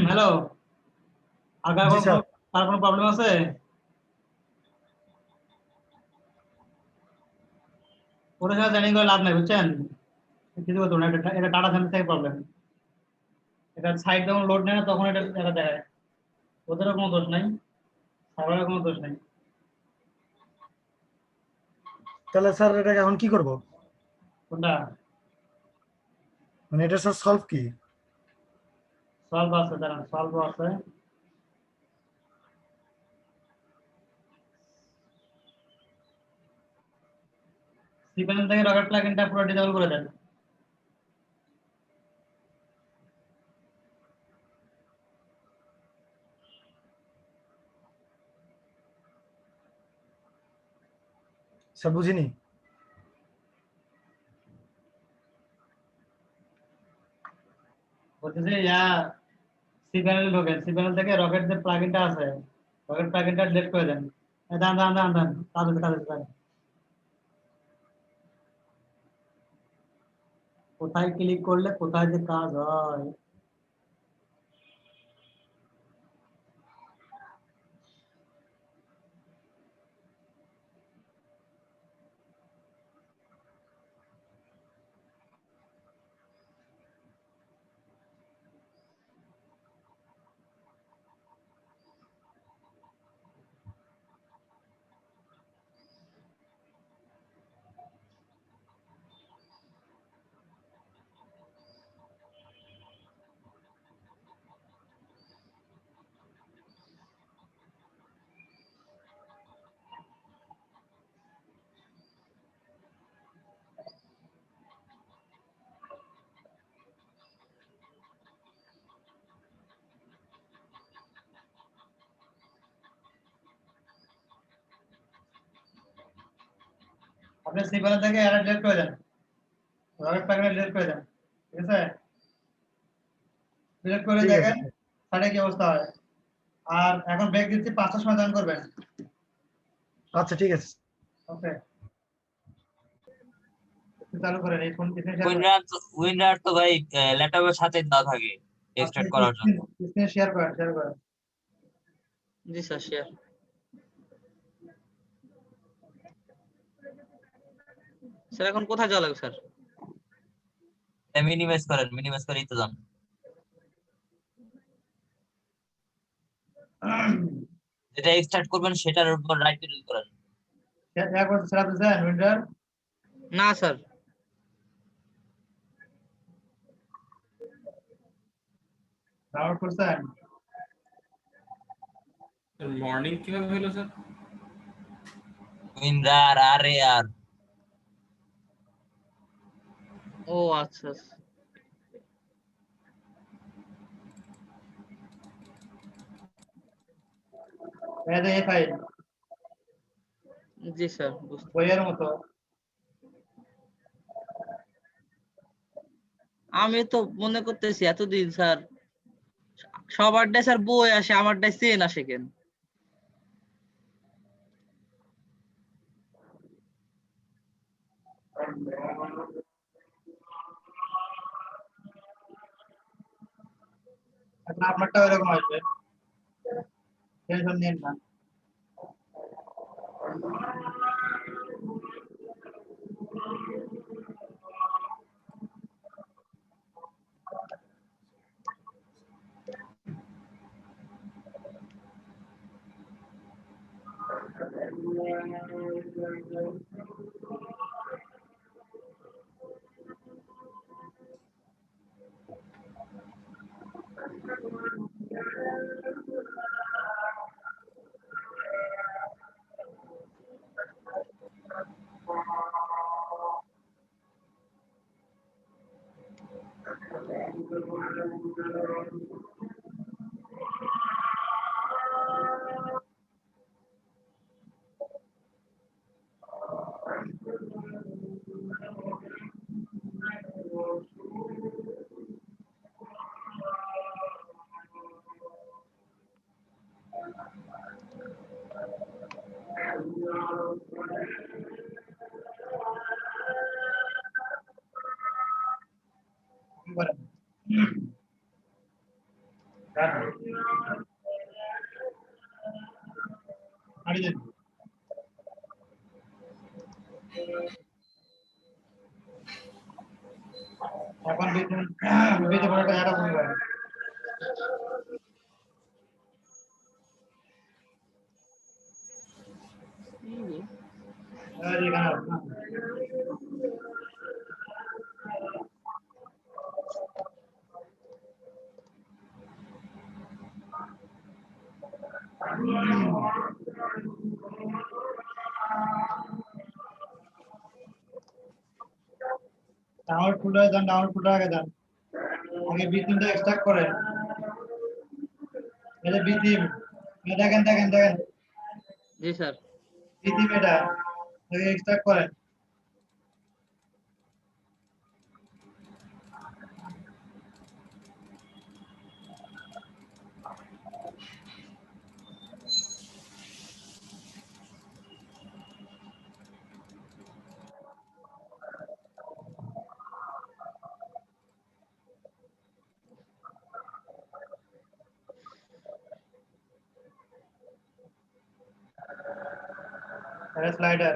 হ্যালো, আর জি স্যার। কোনো প্রবলেম আছে? ওটা ছাড়া জানি করে লাভ নাই, বুঝছেন? কিছু করতে না, এটা টাটা সেন্টার থেকে প্রবলেম। এটা সাইট যখন লোড নেয় না তখন এটা দেখায়। ওদেরও কোনো দোষ নাই, সার্ভারের কোনো দোষ নাই। তাহলে স্যার এটাকে এখন কি করব? কোনটা? মানে এটা স্যার সলভ কি? সলভ আছে, দাঁড়ান, সলভ আছে। cPanel থেকে রকেট প্লাগইনটা পুরো ডিসেবল করে দেন। স্যার বুঝিনি। বলতেছে cPanel ঢোকেন, cPanel থেকে রকেট যে প্লাগইনটা আছে, রকেট প্লাগইনটা ডিলিট করে দেন। দাঁড়ান দাঁড়ান দাঁড়ান দাঁড়ান, কাজ আছে। কোথায় ক্লিক করলে কোথায় যে কাজ হয়। আপনি cPanel থেকে এরা ডিলিট করে দেন, রকেট প্লাগইন ডিলিট করে দেন, ঠিক আছে? ডিলিট করে ঠিক আছে দেখেন স্যার। সাইডে কি অবস্থা হয়। আর এখন ব্রেক দিচ্ছি, 5টার সময় জয়েন করবেন। আচ্ছা ঠিক আছে। ওকে, চালু করেন এই ফোন স্ক্রিন শেয়ার করেন। উইন্ডার তো ভাই ল্যাপটপের সাথে দেওয়া থাকে এক্সট্রাক্ট করার জন্য। স্ক্রিন শেয়ার করেন। জি স্যার, শেয়ার। স্যার এখন কোথায় যাওয়া লাগবে স্যার? মিনিমাইজ করেই তো যান। যেটা এক্সট্রাক্ট করবেন সেটার উপর রাইট ক্লিক করেন। শেয়ার করতে সেরা দিয়েছেন উইন্ডার? না স্যার, ডাউনলোড করছেন? মর্নিং কিভাবে হলো স্যার? উইন্ডার আর ও আচ্ছা আচ্ছা। এই ফাইল জি স্যার, বুঝতে বইয়ের মতো। আমি তো মনে করতেছি এতদিন স্যার সবারটাই স্যার বই আসে, আমারটাই চেন আসে কেন? আচ্ছা, আপনারটা এরকম আসবে, টেনশন নিন না। কি করেন? পাঠিয়ে দিন। এখন বিতে বড় একটা জায়গা বলবেন। এই এখানে আসুন। ডাউনলোড ফোল্ডারে যান, ডাউনলোড ফোল্ডার আগে যান, আগে বিথিমটা এক্সট্রাক্ট করেন। এটা বিথিম, দেখেন দেখেন দেখেন জি স্যার। বিথিম এটা আগে এক্সট্রাক্ট করেন। স্লাইডার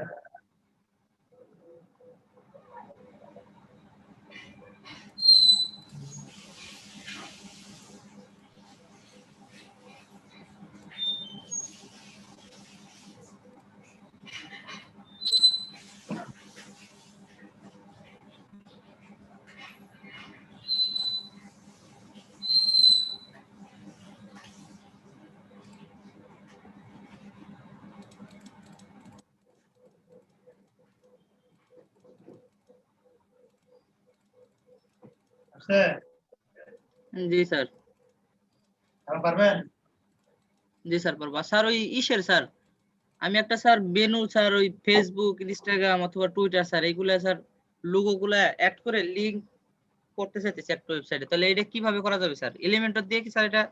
আছে, জি স্যার। এখন পারবেন? জি স্যার পারবো। স্যার ওই ইসের স্যার, আমি একটা স্যার বেনু স্যার ওই ফেসবুক, ইনস্টাগ্রাম অথবা টুইটার স্যার এইগুলা স্যার লোগো গুলা অ্যাড করে লিংক করতে চাইতেছি একটা ওয়েবসাইটে, তাহলে এটা কিভাবে করা যাবে স্যার? এলিমেন্টর দিয়ে কি স্যার এটা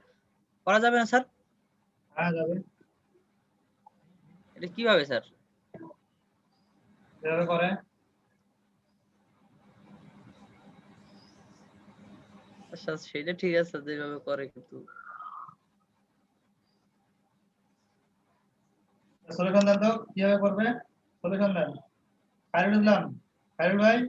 করা যাবে না স্যার? হ্যাঁ যাবে। এটা কিভাবে স্যার? এভাবে করে আচ্ছা সেটা ঠিক আছে যেভাবে করে, কিন্তু সলিউশন দেন তো কিভাবে করবে, সলিউশন দেন। খায়রুল ইসলাম, খায়রুল ভাই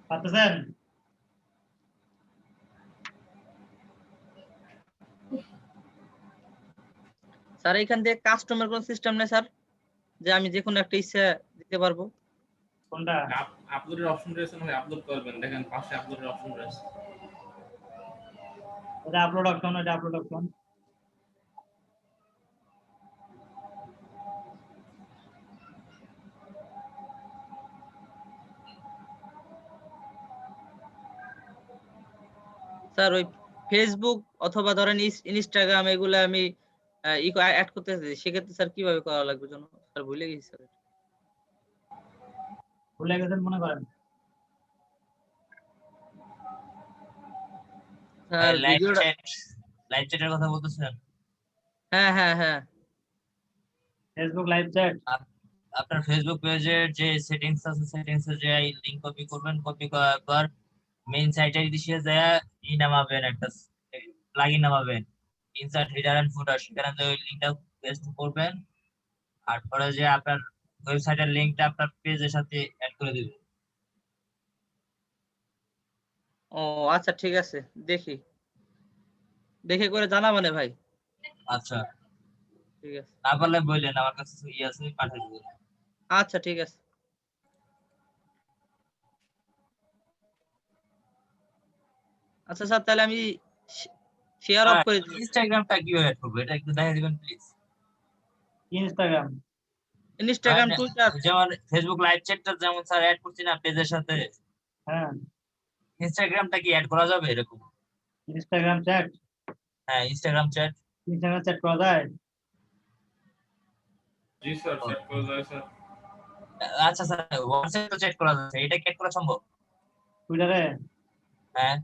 পারতেছেন? স্যার এখান থেকে কাস্টমার কোন সিস্টেম নেই স্যার, যে আমি যে কোনো একটা ইচ্ছা দিতে পারবো? কোনটা? আপলোডের অপশন রয়েছে, না আপলোড করবেন, দেখেন পাশে আপলোডের অপশন রয়েছে। এটা আপলোড অপশন, এটা আপলোড অপশন। স্যার ওই ফেসবুক অথবা ধরেন ইনস্টাগ্রাম এগুলা আমি অ্যাড করতে চাই, সেক্ষেত্রে স্যার কিভাবে করা লাগবে জানো স্যার? ভুলে গেছি স্যার। ভুলে গেছেন মনে করেন? স্যার লাইভ ভিডিওটা, চ্যাটের কথা বলতেছেন? হ্যাঁ হ্যাঁ হ্যাঁ ফেসবুক লাইভ চ্যাট। আপনার ফেসবুক পেজের যে সেটিংস আছে সেটিংস এ যে লিংক কপি করবেন, কপি করার পর মেইন সাইটে এসে যায় নামাবেন, একটা প্লাগইন নামাবেন, ইনসার্ট হেডার এন্ড ফুটার, সেখানে যে ওই লিংকটা পেস্ট করবেন, আর পরে যে আপনার ওয়েবসাইটের লিংকটা আপনার পেজের সাথে অ্যাড করে দিবেন। ও আচ্ছা ঠিক আছে, দেখি দেখে করে জানাবেন ভাই। আচ্ছা, ঠিক আছে, না পারলে বললেন, আমার কাছে আছে পাঠিয়ে দিবেন। আচ্ছা ঠিক আছে। আচ্ছা স্যার, তাহলে আমি শেয়ার অফ করে দিই। ইনস্টাগ্রামটা কিভাবে অ্যাড করবো এটা একটু দেখাই দিবেন প্লিজ। Instagram, Instagram, Twitter. যেমন ফেসবুক লাইভ চ্যাটটা যেমন স্যার অ্যাড করছি না পেজের সাথে, হ্যাঁ ইনস্টাগ্রামটা কি অ্যাড করা যাবে এরকম? ইনস্টাগ্রাম চ্যাট, হ্যাঁ, ইনস্টাগ্রাম চ্যাট। ইনস্টাগ্রাম চ্যাট করা যায়। জি স্যার, চেক করে যায় স্যার। আচ্ছা স্যার, হোয়াটসঅ্যাপে চ্যাট করা যাচ্ছে, এটা কি অ্যাড করা সম্ভব? টুইটারে, হ্যাঁ,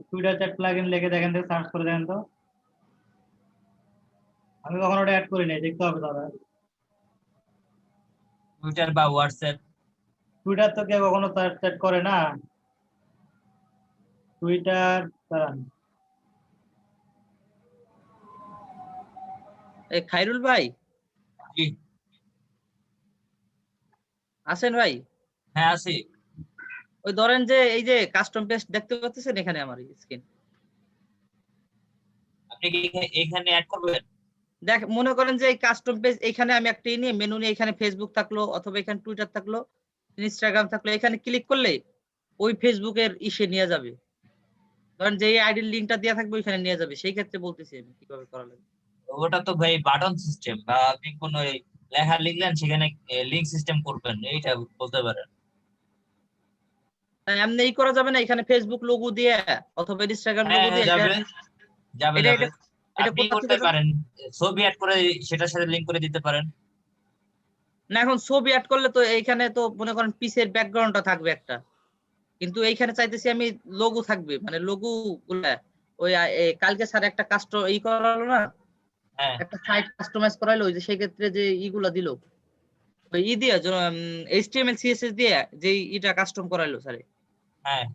টুইটার চ্যাট প্লাগইন লিখে দেখেন তো, সার্চ করে দেখেন তো। আমি কখনো ওটা অ্যাড করি নাই, দেখতে হবে তাহলে। টুইটার বা হোয়াটসঅ্যাপ। টুইটার তো কেউ কখনো চ্যাট করে না। টুইটার, দাঁড়ান, এই খাইরুল ভাই জি, আছেন ভাই? হ্যাঁ আছি। ওই ধরেন যে এই যে কাস্টম পেজ দেখতে পাচ্ছেন এখানে আমার স্ক্রিন, আপনি কি এখানে অ্যাড করবেন? দেখ মনে করেন যে এই কাস্টম পেজ, এখানে আমি একটা নিয়ে মেনু নিয়ে এখানে ফেসবুক থাকলো অথবা এখানে টুইটার থাকলো, ইনস্টাগ্রাম থাকলো, এখানে ক্লিক করলে ওই ফেসবুকের ইসে নিয়ে যাবে। ধরেন যে এই আইডির লিংকটা দেওয়া থাকবে ওইখানে নিয়ে যাবে, সেই ক্ষেত্রে বলতেছি আমি কিভাবে করা লাগবে। ওটা তো ভাই বাটন সিস্টেম, বা আপনি কোন লেখা লিখলেন সেখানে লিংক সিস্টেম করবেন, এইটা বলতে পারেন। তাই এমনি ই করা যাবে না, এখানে ফেসবুক লোগো দিয়ে অথবা ইনস্টাগ্রাম হ্যাঁ লোগো দিয়ে যাবে, যাবে এটা যাবে। এটা আপনি কোথা করতে থেকে পারেন, ছবি অ্যাড করে সেটার সাথে লিংক করে দিতে পারেন। না, এখন ছবি অ্যাড করলে তো এইখানে তো মনে করেন পিসের ব্যাকগ্রাউন্ডটা থাকবে একটা, কিন্তু এইখানে চাইতেছি আমি লোগো থাকবে, মানে লোগো গুলা ওই কালকে স্যার একটা কাস্টম ই করালো না, হ্যাঁ একটা সাইট কাস্টমাইজ করাইলো, ওই যে সেই ক্ষেত্রে যে ইগুলা দিল ওই ই দিয়ে HTML CSS দিয়ে যে ইটা কাস্টম করাইলো স্যার, হ্যাঁ,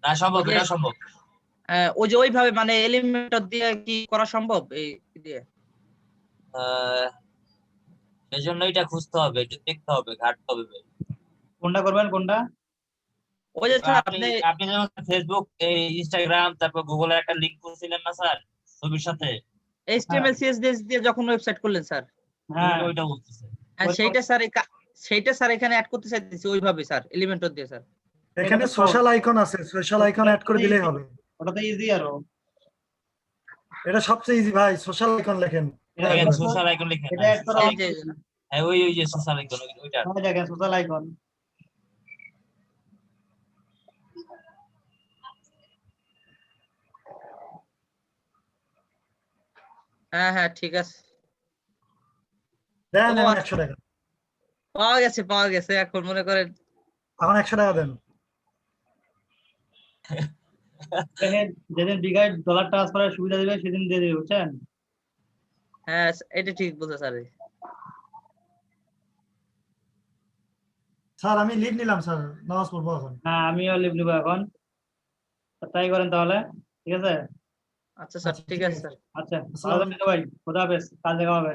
না সম্ভব, এটা সম্ভব। ওই যে ওইভাবে মানে এলিমেন্টর দিয়ে কি করা সম্ভব এই দিয়ে? সেই জন্য এটা খুঁজতে হবে, একটু দেখতে হবে, ঘাটতে হবে ভাই। কোনটা করবেন, কোনটা? ওই যে স্যার আপনি আপনি আপনি যেমন ফেসবুক, ইনস্টাগ্রাম, তারপর গুগলের একটা লিংক করছিলেন না স্যার ছবির সাথে, HTML CSS দিয়ে যখন ওয়েবসাইট করলেন স্যার, হ্যাঁ, ওইটা বলতেছে। সেইটা স্যার এখানে অ্যাড করতে চাইতেছি ওইভাবে স্যার, এলিমেন্টর দিয়ে স্যার। এখানে সোশ্যাল আইকন আছে, সোশ্যাল আইকন অ্যাড করে দিলেই হবে। ওটা তো ইজি আরো। এটা সবচেয়ে ইজি ভাই, সোশ্যাল আইকন লেখেন। দেখেন সোশ্যাল আইকন লিখেন, এটা অ্যাড করা এই যে হ্যাঁ ওই যে সোশ্যাল আইকন, ওইটা। হয়, দেখেন সোশ্যাল আইকন। হ্যাঁ হ্যাঁ ঠিক আছে, দেন ও, 100 টাকা, পাওয়া গেছে এখন মনে করেন। এখন 100 টাকা দেন। দেখেন যেদিন বিকাশ ডলার ট্রান্সফারের সুবিধা দিবে সেদিন দিয়ে দিবে, বুঝছেন? হ্যাঁ এটা ঠিক বলছে স্যার। স্যার আমি লিভ নিলাম স্যার, নামাজ পড়বো এখন। হ্যাঁ আমিও লিভ নিবো এখন, তাই করেন তাহলে, ঠিক আছে? আচ্ছা স্যার ঠিক আছে স্যার। আচ্ছা ভালো থাকবেন সবাই, খোদা হাফেজ, কাল দেখা হবে।